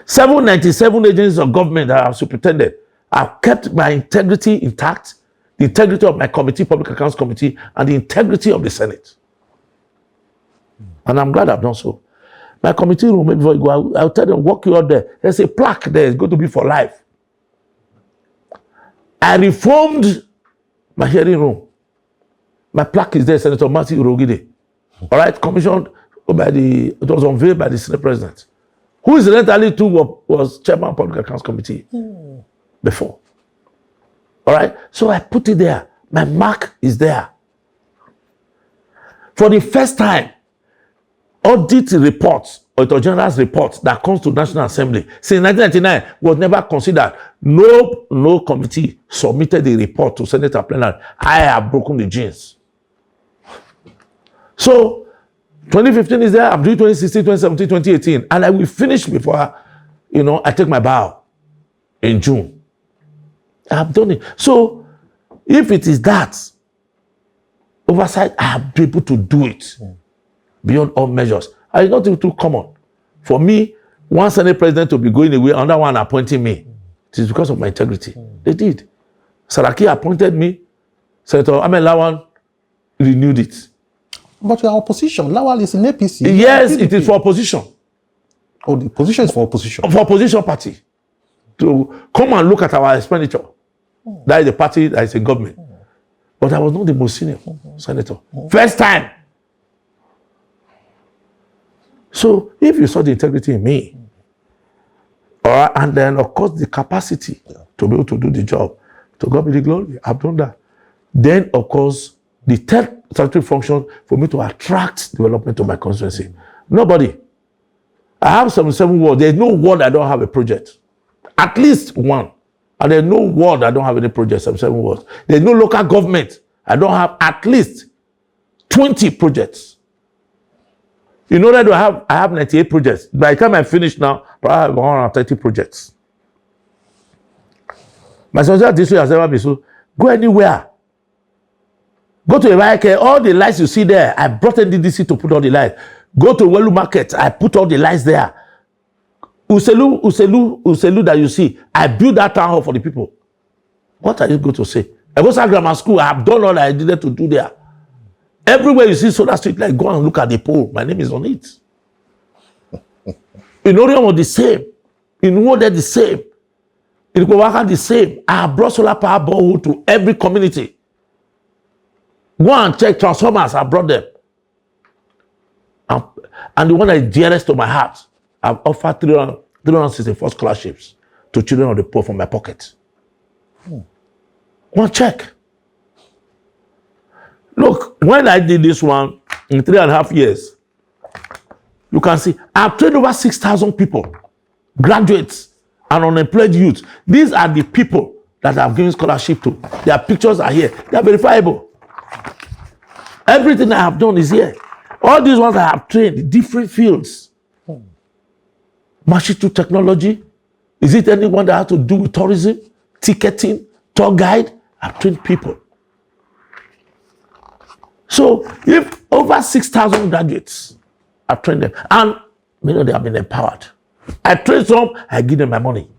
797 agencies of government that I've superintended. I've kept my integrity intact, the integrity of my committee, Public Accounts Committee, and the integrity of the Senate. And I'm glad I've done so. My committee room, before you go, I'll tell them, walk you out there. There's a plaque there. It's going to be for life. I reformed my hearing room. My plaque is there, Senator Matthew Urhoghide. All right, commissioned by it was unveiled by the Senate President, who incidentally too was chairman of Public Accounts Committee before. All right, so I put it there. My mark is there. For the first time, audit reports, Auditor General's reports that comes to National Assembly since 1999 was never considered. No committee submitted the report to Senator plenary. I have broken the genes. So 2015 is there. I'm doing 2016, 2017, 2018, and I will finish before I take my bow in June. I have done it. So if it is that oversight, I have been able to do it beyond all measures. And it's not too common for me. One Senate president to be going away, another one appointing me. It is because of my integrity. They did. Saraki appointed me. Senator Ahmed Lawan renewed it. But you are opposition. Lawal is in APC. Yes, it is for opposition. Oh, the position is for opposition. For opposition party to come and look at our expenditure. That is the party that is in government. But I was not the most senior senator. First time. So if you saw the integrity in me, and then of course the capacity to be able to do the job, to God be the glory, I've done that. Then of course the third statutory function for me to attract development to my constituency. Nobody. I have 77 wards. There's no ward I don't have a project. At least one. And there's no ward I don't have any project, 77 wards. There's no local government I don't have at least 20 projects. In order to have, I have 98 projects. By the time I finish now, probably I have 130 projects. My social district has never been so. Go anywhere. Go to Mayaki, all the lights you see there, I brought NDDC to put all the lights. Go to Welu Market, I put all the lights there. Uselu that you see, I built that town hall for the people. What are you going to say? I go to grammar school, I have done all I needed to do there. Everywhere you see solar street light, go and look at the pole. My name is on it. In Orion, the same. In Wode, the same. In Kowaka, the same. I have brought solar power borehole to every community. Go and check transformers, I brought them. And the one that is dearest to my heart, I've offered 364 scholarships to children of the poor from my pocket. Go and check. Look, when I did this one in 3.5 years, you can see I've trained over 6,000 people, graduates and unemployed youth. These are the people that I've given scholarship to. Their pictures are here. They are verifiable. Everything I have done is here. All these ones I have trained, different fields. Machine to technology. Is it anyone that has to do with tourism, ticketing, tour guide? I've trained people. So if over 6,000 graduates, I've trained them. And they have been empowered. I train some, I give them my money.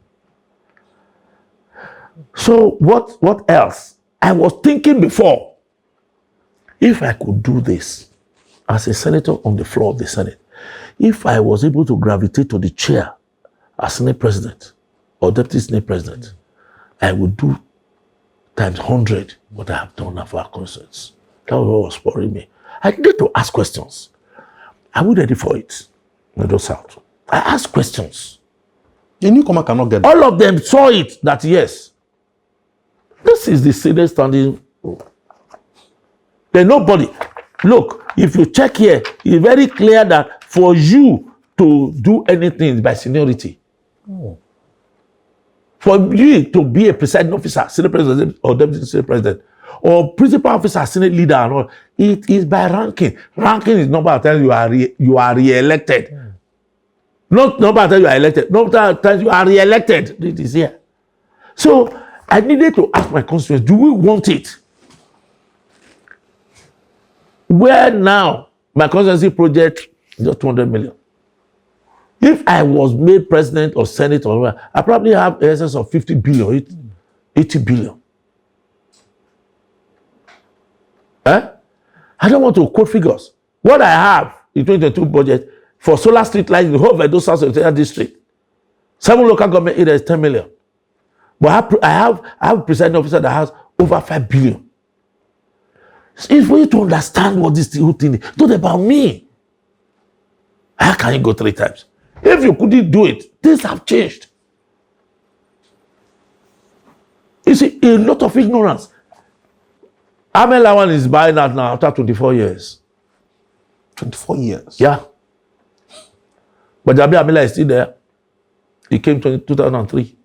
So what else? I was thinking before, if I could do this as a senator on the floor of the Senate, if I was able to gravitate to the chair as Senate President or Deputy Senate President, I would do times 100 what I have done now for our concerts. That was what was worrying me. I needed to ask questions. Are we ready for it? No South. I asked questions. The newcomer cannot get that. All of them saw it that yes, this is the Senate standing. There's nobody. Look, if you check here, it's very clear that for you to do anything by seniority, for you to be a presiding officer, Senate President or Deputy Senate President, or principal officer, Senate leader, and all, it is by ranking. Ranking is number of times you are re-elected. Not number of times you are elected. Number of times you are re-elected. It is here. So I needed to ask my constituents, do we want it? Where now my constituency project is just 200 million. If I was made president or senate or whatever, I probably have an excess of 50 billion, 80 billion. I don't want to quote figures. What I have in 2022 budget for solar street lights in the whole of Edo South Secretariat District, 7 local government areas, 10 million. But I have a presiding officer that has over 5 billion. It's for you to understand what this whole thing is. It's not about me. How can you go 3 times? If you couldn't do it, things have changed. You see, a lot of ignorance. Ahmed Lawan is buying out now after 24 years. 24 years? Yeah. But Jabi Amila is still there. He came in 2003.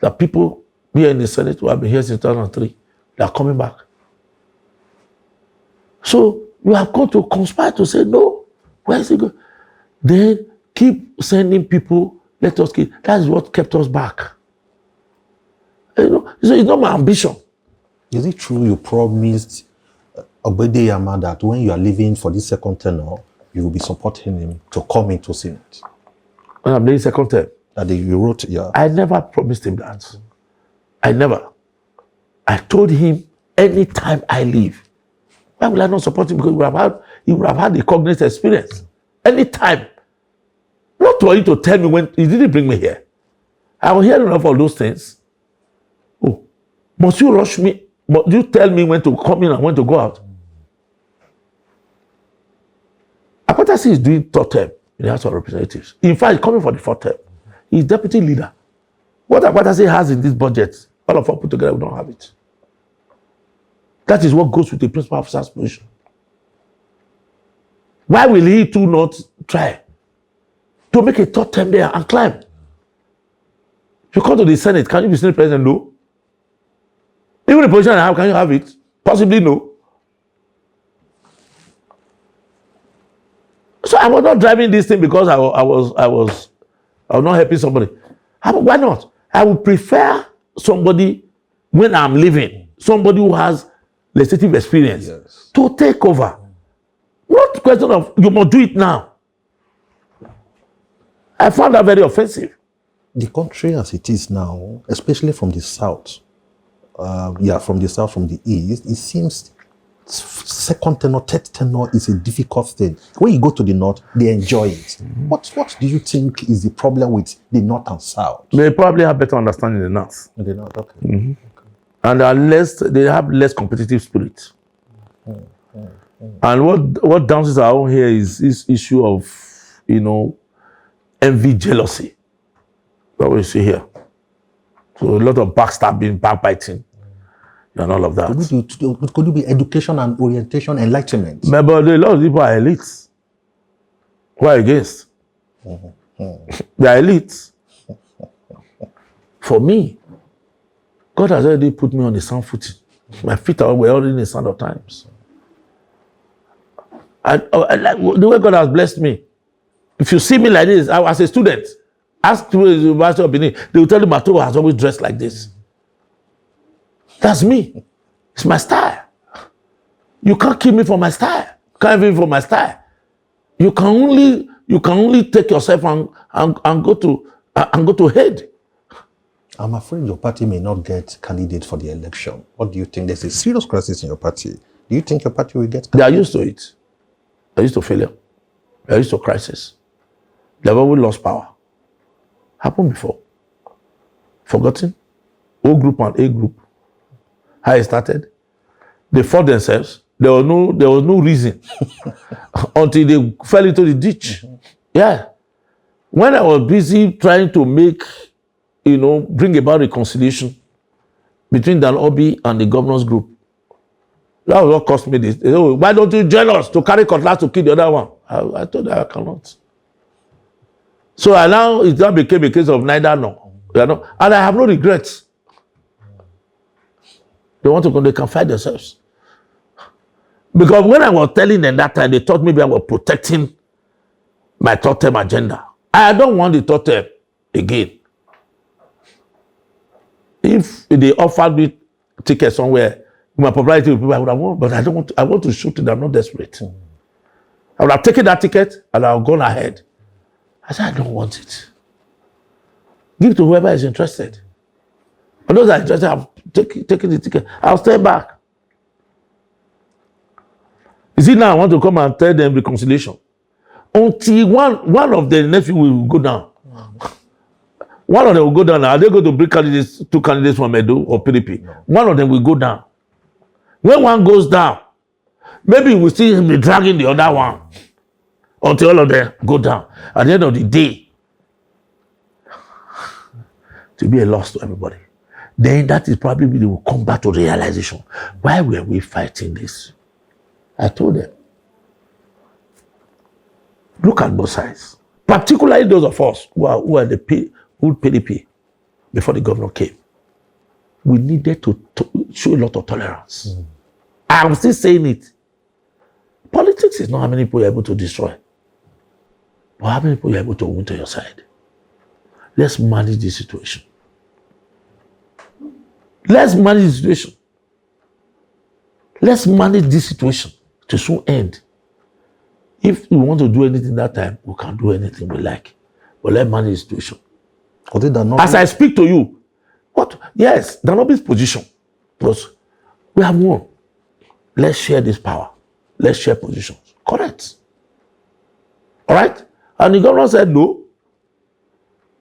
The people here in the Senate who have been here since 2003, they are coming back. So you have got to conspire to say, no, where is it going? Then keep sending people, let us keep. That is what kept us back. You know, so it's not my ambition. Is it true you promised Obede Yama that when you are leaving for this second tenure, you will be supporting him to come into Senate? When I'm leaving second term? That you wrote, yeah. I never promised him that. I never. I told him anytime I leave. Why will I not support him? Because he would have had the cognate experience. Anytime. Not for you to tell me when he didn't bring me here. I was hearing enough of those things. Oh, must you rush me But you tell me when to come in and when to go out. Apatasi is doing third term in the House of Representatives. In fact, he's coming for the fourth term. He's deputy leader. What Apatasi has in this budget, all of us put together, we don't have it. That is what goes with the principal officer's position. Why will he too not try to make a third term there and climb? If you come to the Senate, can you be Senate President? No. Even the position I have, can you have it? Possibly no. So I was not driving this thing because I was not helping somebody. Why not? I would prefer somebody when I'm leaving, somebody who has legislative experience to take over. Not a question of you must do it now. I found that very offensive. The country as it is now, especially from the south, from the south, from the east, it seems second tenor, third tenor is a difficult thing. When you go to the north, they enjoy it. What do you think is the problem with the north and south? They probably have better understanding than us. The north, okay. Mm-hmm. And they have less competitive spirit. And what downs our own here is this issue of, envy, jealousy. What we see here. So a lot of backstabbing, backbiting, and all of that. Could it be education and orientation, enlightenment? But a lot of people are elites. Who are against? They are elites. For me, God has already put me on the sound footing. My feet were already in the sound of times. The way God has blessed me. If you see me like this, as a student, ask the University of Benin, they will tell you Mato has always dressed like this. That's me. It's my style. You can't keep me from my style. Can't even from my style. You can only take yourself and go to head. I'm afraid your party may not get candidate for the election. What do you think? There's a serious crisis in your party. Do you think your party will get candidate? They are used to it. They are used to failure. They are used to crisis. They've always lost power. Happened before. Forgotten? O group and A group. How it started. They fought themselves. There was no reason until they fell into the ditch. Yeah. When I was busy trying to bring about reconciliation between Dan Obi and the governors group, that was what cost me this. They said, oh, why don't you join us to carry cutlass to kill the other one? I told them I cannot. So it now became a case of neither nor. And I have no regrets. They can fight themselves. Because when I was telling them that time, they thought maybe I was protecting my third term agenda. I don't want the third term again. If they offered me ticket somewhere, my popularity with people I would have won, but I don't want to, I want to shoot it. I'm not desperate. I would have taken that ticket and I would have gone ahead. I said, I don't want it. Give it to whoever is interested. For those that are interested, I've taken the ticket. I'll stay back. You see, now I want to come and tell them reconciliation. Until one of the nephew will go down. One of them will go down. Are they going to bring two candidates from Edo or PDP? No. One of them will go down. When one goes down, maybe we'll see him be dragging the other one until all of them go down. At the end of the day, to be a loss to everybody. Then that is probably they will come back to realization. Why were we fighting this? I told them, look at both sides. Particularly those of us who are the PDP before the governor came. We needed to show a lot of tolerance. I'm still saying it. Politics is not how many people you're able to destroy, but how many people you're able to win to your side. Let's manage this situation. Let's manage the situation. Let's manage this situation to soon end. If we want to do anything that time, we can do anything we like. But let's manage the situation. As I speak to you, yes, Danobi's position was, we have won. Let's share this power. Let's share positions. Correct. All right? And the governor said, no.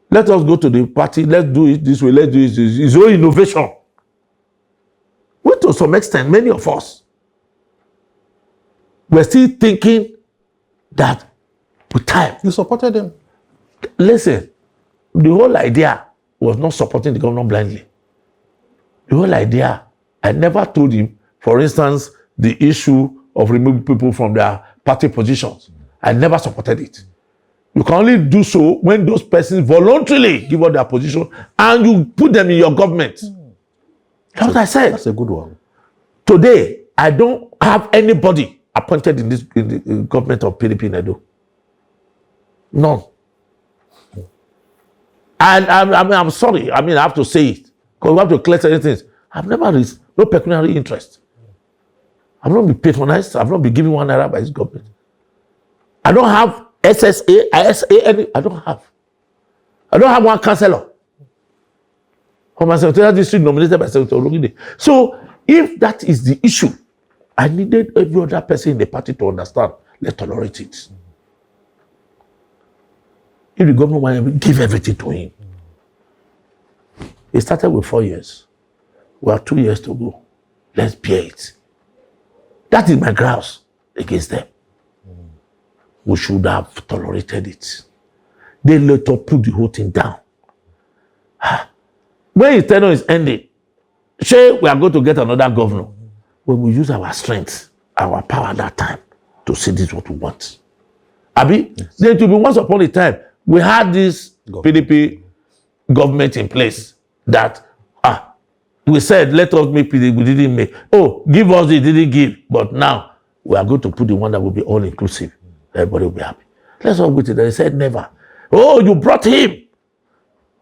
Let us go to the party. Let's do it this way. Let's do it this way. It's all innovation. We to some extent, many of us were still thinking that with time. You supported them. Listen, the whole idea was not supporting the governor blindly. The whole idea, I never told him, for instance, the issue of removing people from their party positions. I never supported it. You can only do so when those persons voluntarily give up their position and you put them in your government. That's what I said. That's a good one. Today, I don't have anybody appointed in the government of PDP in Edo. None. And I'm sorry. I mean, I have to say it because we have to clear certain things. I've never raised no pecuniary interest. I've not been patronized. I've not been given 1 naira by this government. I don't have SSA, ISA, I don't have. I don't have one councillor. For my secretarial district nominated by Senator Urhoghide. So, if that is the issue, I needed every other person in the party to understand. Let's tolerate it. If the government wanted to give everything to him, it started with 4 years. We have 2 years to go. Let's bear it. That is my grouse against them. We should have tolerated it. They later put the whole thing down. When his tenure is ending, say we are going to get another governor. When we use our strength, our power at that time to say this is what we want. Abi, yes. Then to be once upon a time, we had this PDP government in place that we said, let us make PDP, we didn't make. Oh, give us it, didn't give. But now, we are going to put the one that will be all-inclusive. Everybody will be happy. Let's all wait. They said never. Oh, you brought him.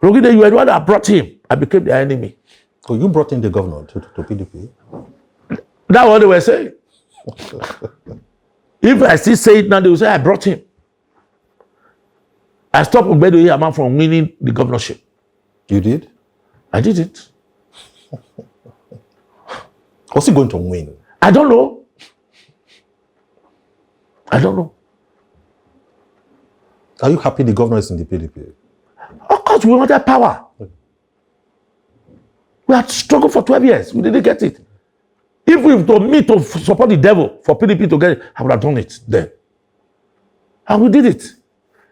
Urhoghide, you were the one that brought him. I became the enemy. So you brought in the governor to PDP? That's what they were saying. If I still say it now, they will say I brought him. I stopped Ogbedo Iyama from winning the governorship. You did? I did it. Was he going to win? I don't know. I don't know. Are you happy the governor is in the PDP? Of course, we wanted power. We had struggled for 12 years. We didn't get it. If we told me to support the devil for PDP to get it, I would have done it then. And we did it.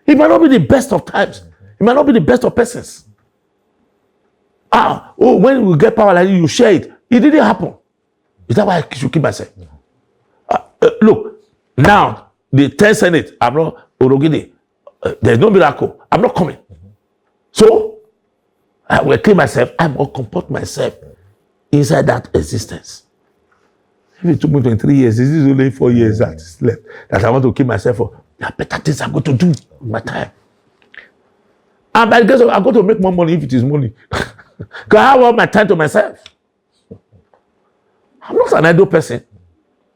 It might not be the best of times. It might not be the best of persons. When we get power like you share it. It didn't happen. Is that why I should keep myself? Look, now, the 10th Senate, I'm not Urhoghide. There's no miracle. I'm not coming. So, I will kill myself. I will comport myself inside that existence. If it took me 23 years, this is only 4 years that is left that I want to kill myself for. There are better things I'm going to do with my time. And by the grace of God, I'm going to make more money if it is money. Because I want my time to myself. I'm not an idle person.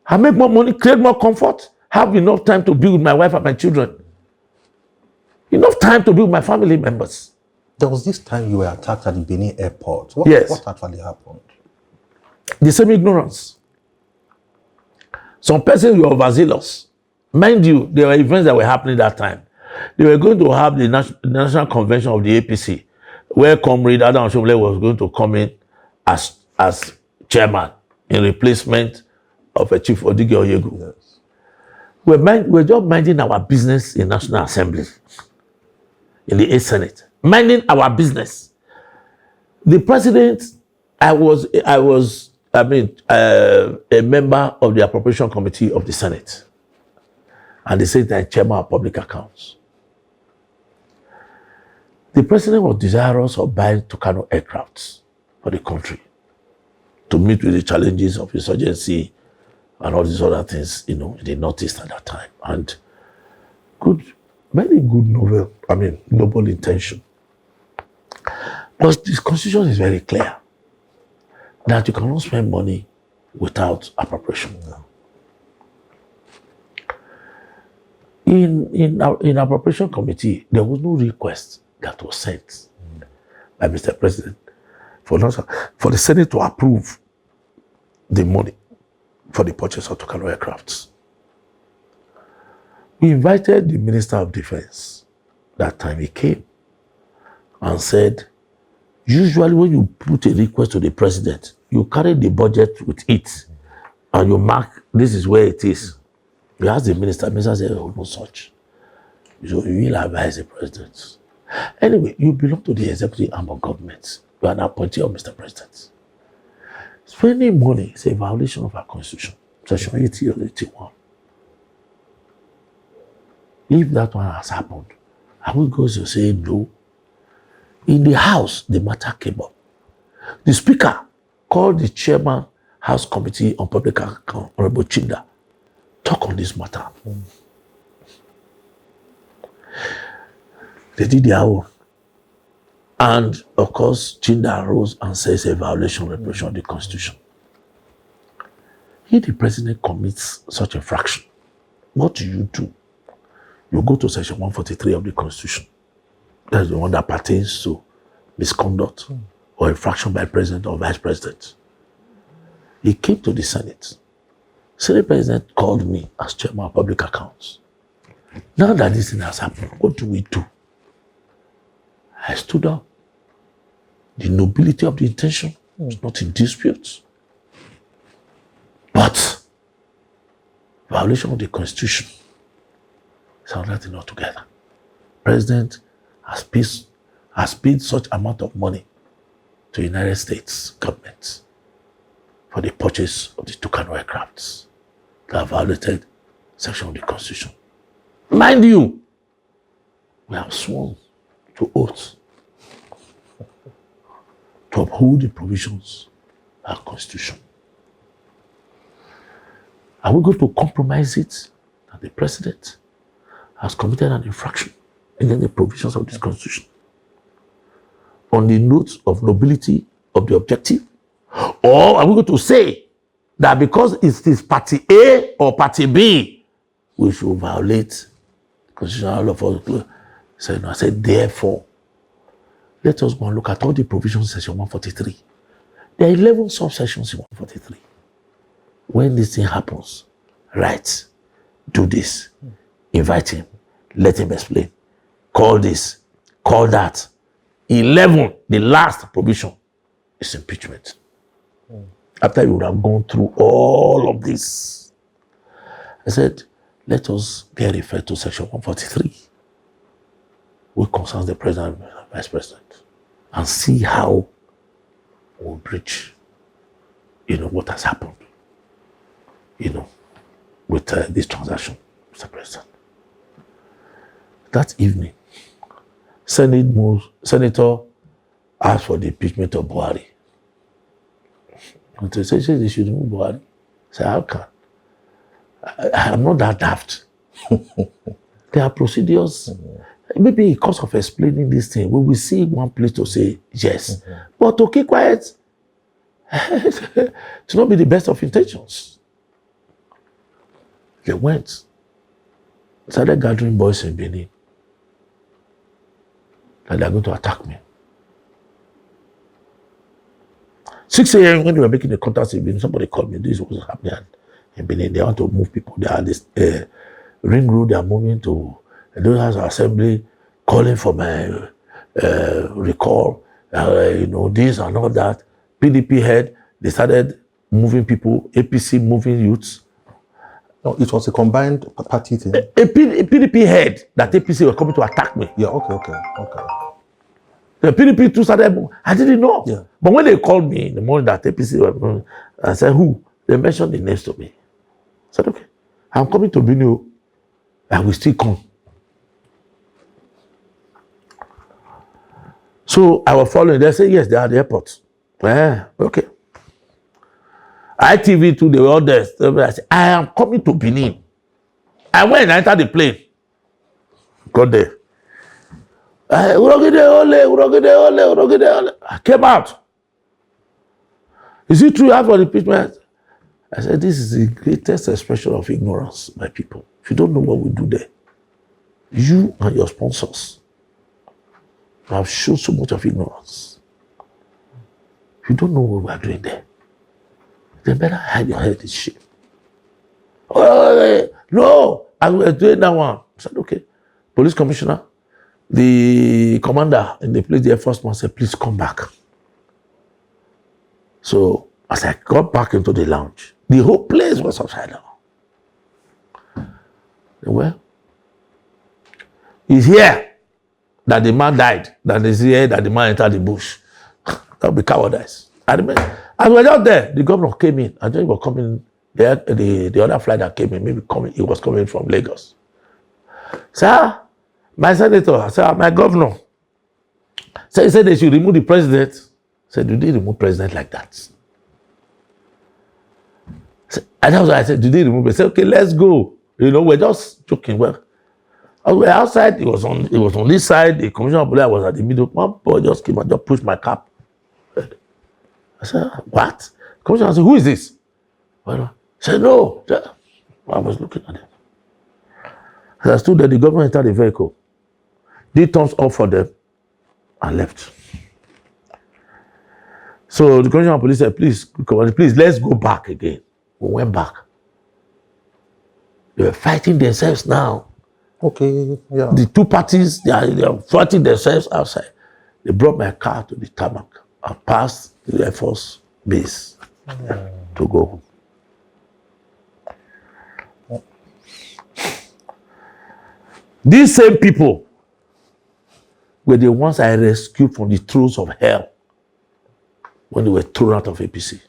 I make more money, create more comfort, have enough time to be with my wife and my children. Enough time to be with my family members. There was this time you were attacked at the Benin airport. Yes. What actually happened? The same ignorance. Some persons were overzealous. Mind you, there were events that were happening that time. They were going to have the National Convention of the APC, where Comrade Adam Oshomole was going to come in as chairman in replacement of a Chief Odige Oyegu. Yes. We're just minding our business in National Assembly, in the 8th Senate. Minding our business. The president, I was a member of the Appropriation Committee of the Senate. And they said that chairman of public accounts. The president was desirous of buying Tucano aircrafts for the country to meet with the challenges of insurgency and all these other things, in the Northeast at that time. And very good noble intention. But this constitution is very clear that you cannot spend money without appropriation. No. In our appropriation committee, there was no request that was sent by Mr. President for the Senate to approve the money for the purchase of Tucano aircrafts. We invited the Minister of Defense. That time he came and said, Usually when you put a request to the president, you carry the budget with it and you mark, this is where it is. You ask the minister says, oh, no such. So you will advise the president. Anyway, you belong to the executive arm of government. You are an appointee of Mr. President. Spending money is a violation of our constitution, section 80 or 81. If that one has happened, are we going to say no? In the House, the matter came up. The Speaker called the Chairman, House Committee on Public Account, Honorable Chinda, talk on this matter. They did their own. And of course, Chinda arose and says a violation of repression of the Constitution. If the president commits such a infraction, what do? You go to section 143 of the Constitution. That's the one that pertains to misconduct or infraction by president or vice president. He came to the Senate. Senate president called me as chairman of public accounts. Now that this thing has happened, what do we do? I stood up. The nobility of the intention is not in dispute. But violation of the Constitution is another thing altogether. President has paid such amount of money to the United States government for the purchase of the Tucano aircrafts that violated section of the Constitution. Mind you, we have sworn to oath to uphold the provisions of our Constitution. Are we going to compromise it that the president has committed an infraction against the provisions of this Constitution on the note of nobility of the objective? Or are we going to say that because it is party A or party B, we should violate constitutional law for the so I said, therefore, let us go and look at all the provisions in section 143. There are 11 subsections in 143. When this thing happens, right, do this, invite him, let him explain, call this, call that. 11, the last provision is impeachment. After you would have gone through all of this, I said, let us get referred to section 143, which concerns the president and vice president, and see how we'll bridge, what has happened, with this transaction, Mr. President. That evening, Senator asked for the impeachment of Buhari. And they said they should remove Buhari. I said, how can? I am not that daft. There are procedures. Maybe because of explaining this thing, we will see one place to say yes. But to keep quiet, to not be the best of intentions. They went, started gathering boys in Benin. That they are going to attack me. 6 a.m. when they were making the contacts in Benin, somebody called me. This was happening in Benin. They want to move people. They are this ring road. They are moving to those House Assembly, calling for my recall. This and all that. PDP head. They started moving people. APC moving youths. No, it was a combined party thing. A PDP head that APC were coming to attack me. Yeah, okay. The PDP too started. I didn't know. Yeah. But when they called me in the morning that APC were, I said, who? They mentioned the names to me. I said, okay, I'm coming to Benue. I will still come. So I was following. They said, yes, they are at the airport. Okay. ITV too, they were all there. I said, I am coming to Benin. I went and entered the plane. Got there. Urhoghide ole. I came out. Is it true you have for impeachment? I said, this is the greatest expression of ignorance, my people. If you don't know what we do there, you and your sponsors have shown so much of ignorance. If you don't know what we are doing there, then better hide your head in shame. Oh, no, I was doing that one. I said, okay. Police commissioner, the commander in the place, the Air Force man said, please come back. So as I got back into the lounge, the whole place was upside down. Well, it's here that the man died, that is here that the man entered the bush. That would be cowardice. I remember, as we were out there, the governor came in. I think he was coming, the other flight that came in, he was coming from Lagos. Sir, my senator, sir, my governor. So he said they should remove the president. I said, do they remove president like that? And that's why I said, do they remove it? I said, okay, let's go. You know, we're just joking. Well, we're outside, it was on this side, the commissioner of police was at the middle. One boy just came and just pushed my cap. I said, what? The commissioner said, who is this? Well, I said, no. I was looking at him. As I stood there, the governor entered the vehicle. Did thumbs up for them and left. So the commissioner of police said, please, let's go back again. We went back. They were fighting themselves now. Okay, yeah. The two parties, they are fighting themselves outside. They brought my car to the tarmac and passed the Air Force base to go home. These same people were the ones I rescued from the throes of hell when they were thrown out of APC.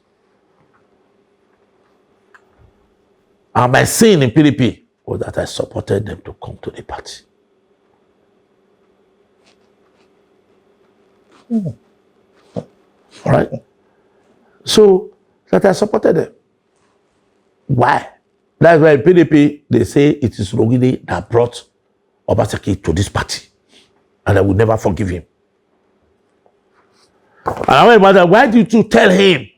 And my sin in PDP was that I supported them to come to the party. All right? So that I supported them. Why? That's why in PDP, they say it is Urhoghide that brought Obaseki to this party. And I will never forgive him. And I went about that, why did you tell him,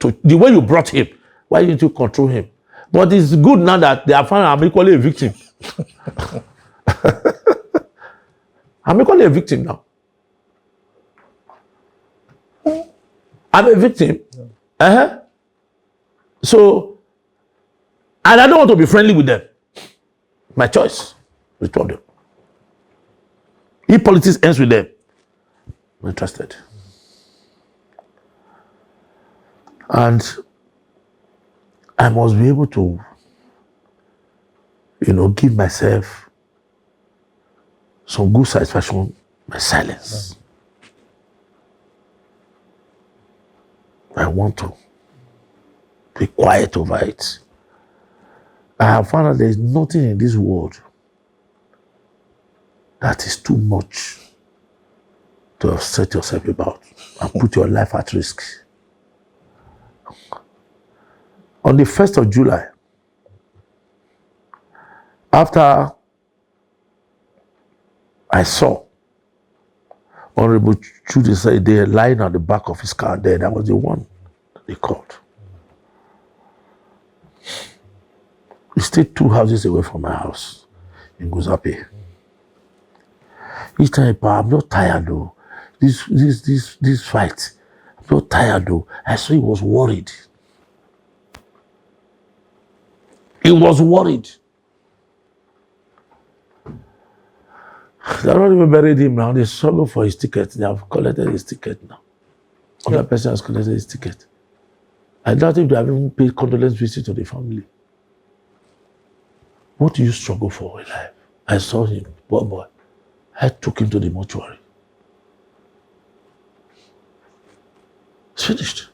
the way you brought him, why didn't you control him? But it's good now that they have found I'm equally a victim. I'm equally a victim now. I'm a victim. So, and I don't want to be friendly with them. My choice. Which one? If politics ends with them, I'm interested. And I must be able to, give myself some good satisfaction by silence. I want to be quiet over it. I have found that there is nothing in this world that is too much to upset yourself about and put your life at risk. On the 1st of July, after I saw Honorable Chude say they lying on the back of his car there, that was the one they called. He stayed 2 houses away from my house in Guzape. Each time, I'm not tired though. This fight, I'm not tired though. I saw he was worried. He was worried. They don't even buried him now. They struggle for his ticket. They have collected his ticket now. Another person has collected his ticket. I doubt if they have even paid condolence visit to the family. What do you struggle for in life? I saw him, poor boy. I took him to the mortuary. It's finished.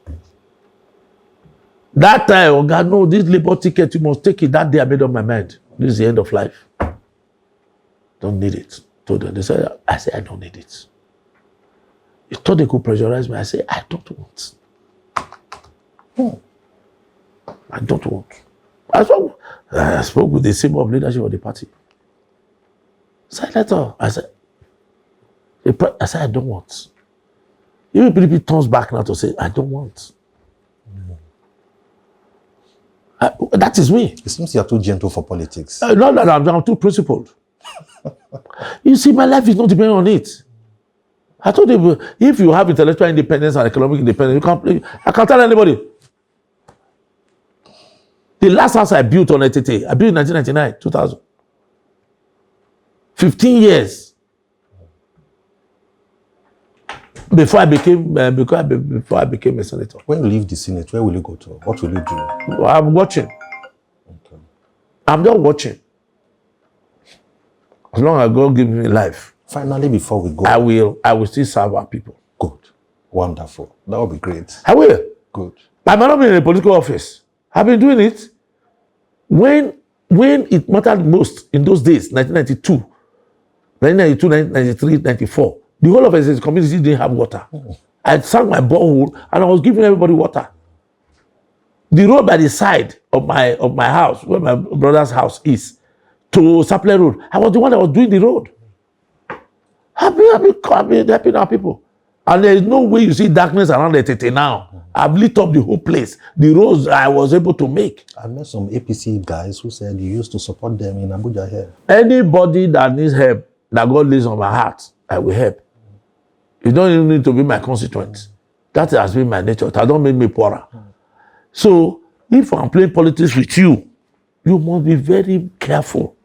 That time, oh God, no, this labor ticket, you must take it. That day I made up my mind. This is the end of life. Don't need it. Told them. They said, I said, I don't need it. You thought they could pressurize me. I said, I don't want. I don't want. I spoke with the symbol of leadership of the party. Senator, I said, I don't want. Even PDP turns back now to say, I don't want. That is me. It seems you are too gentle for politics. No, I'm too principled. You see, my life is not dependent on it. I told you, if you have intellectual independence and economic independence, I can't tell anybody. The last house I built on ETT, I built in 1999, 2000. 15 years. before I became a senator. When you leave the Senate, where will you go to? What will you do? I'm watching. Okay. I'm just watching. As long as God gives me life. Finally, before we go, I will still serve our people. Good. Wonderful. That will be great. I will. Good. I might not be in a political office. I've been doing it. When it mattered most in those days, 1992, 1993, 94, the whole of the community didn't have water. I sank my borehole and I was giving everybody water. The road by the side of my house, where my brother's house is, to Supply Road, I was the one that was doing the road. I've been helping our people. And there is no way you see darkness around the Tete now. I've lit up the whole place. The roads I was able to make. I met some APC guys who said you used to support them in Abuja here. Anybody that needs help, that God lays on my heart, I will help. You don't even need to be my constituent. That has been my nature. That don't make me poorer. So, if I'm playing politics with you, you must be very careful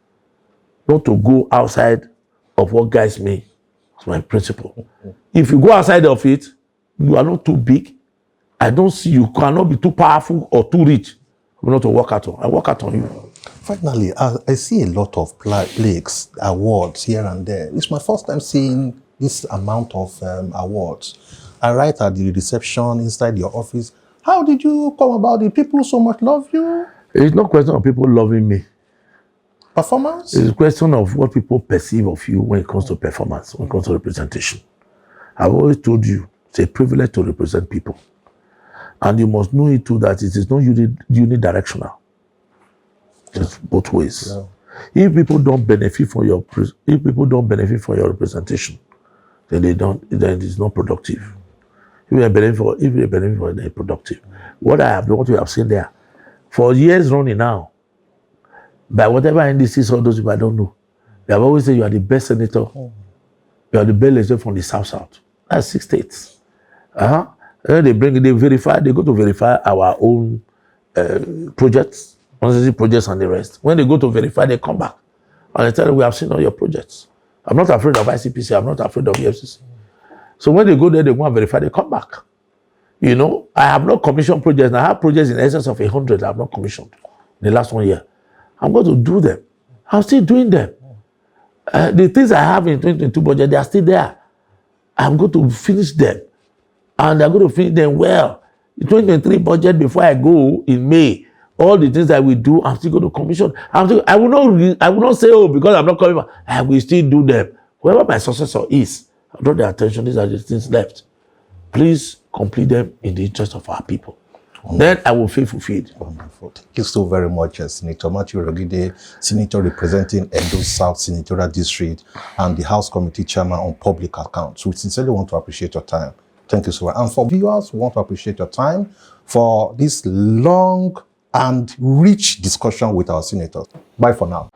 not to go outside of what guides me. It's my principle. If you go outside of it, you are not too big. I don't see you cannot be too powerful or too rich. I'm not to work out on. I work out on you. Finally, I see a lot of plaques, awards here and there. It's my first time seeing this amount of awards. I write at the reception inside your office. How did you come about it? People so much love you? It's not a question of people loving me. Performance? It's a question of what people perceive of you when it comes to performance, when it comes to representation. I've always told you, it's a privilege to represent people. And you must know it too that it is not unidirectional. It's both ways. Yeah. If people don't benefit from your representation, then it's not productive. If they benefit from it, they're productive. What you have seen there, for years running now, by whatever indices or those people I don't know, they have always said you are the best senator, you are the best legislator from the South. That's 6 states. And then they go to verify our own projects, projects and the rest. When they go to verify, they come back and they tell them, we have seen all your projects. I'm not afraid of ICPC, I'm not afraid of EFCC. So when they go there, they go and verify, they come back. You know, I have not commissioned projects. I have projects in excess of 100 I have not commissioned in the last 1 year. I'm going to do them. I'm still doing them. The things I have in 2022 budget, they are still there. I'm going to finish them. And I'm going to finish them well. The 2023 budget, before I go in May, all the things that we do, I'm still going to commission. I will not say, oh, because I'm not coming back. I will still do them. Whoever my successor is, I'll draw their attention. These are the things left. Please complete them in the interest of our people. Wonderful. Then I will feel fulfilled. Wonderful. Thank you so very much, Senator Matthew Urhoghide, Senator representing Edo South Senatorial District and the House Committee Chairman on Public Accounts. We sincerely want to appreciate your time. Thank you so much. And for viewers who want to appreciate your time for this long and rich discussion with our senators. Bye for now.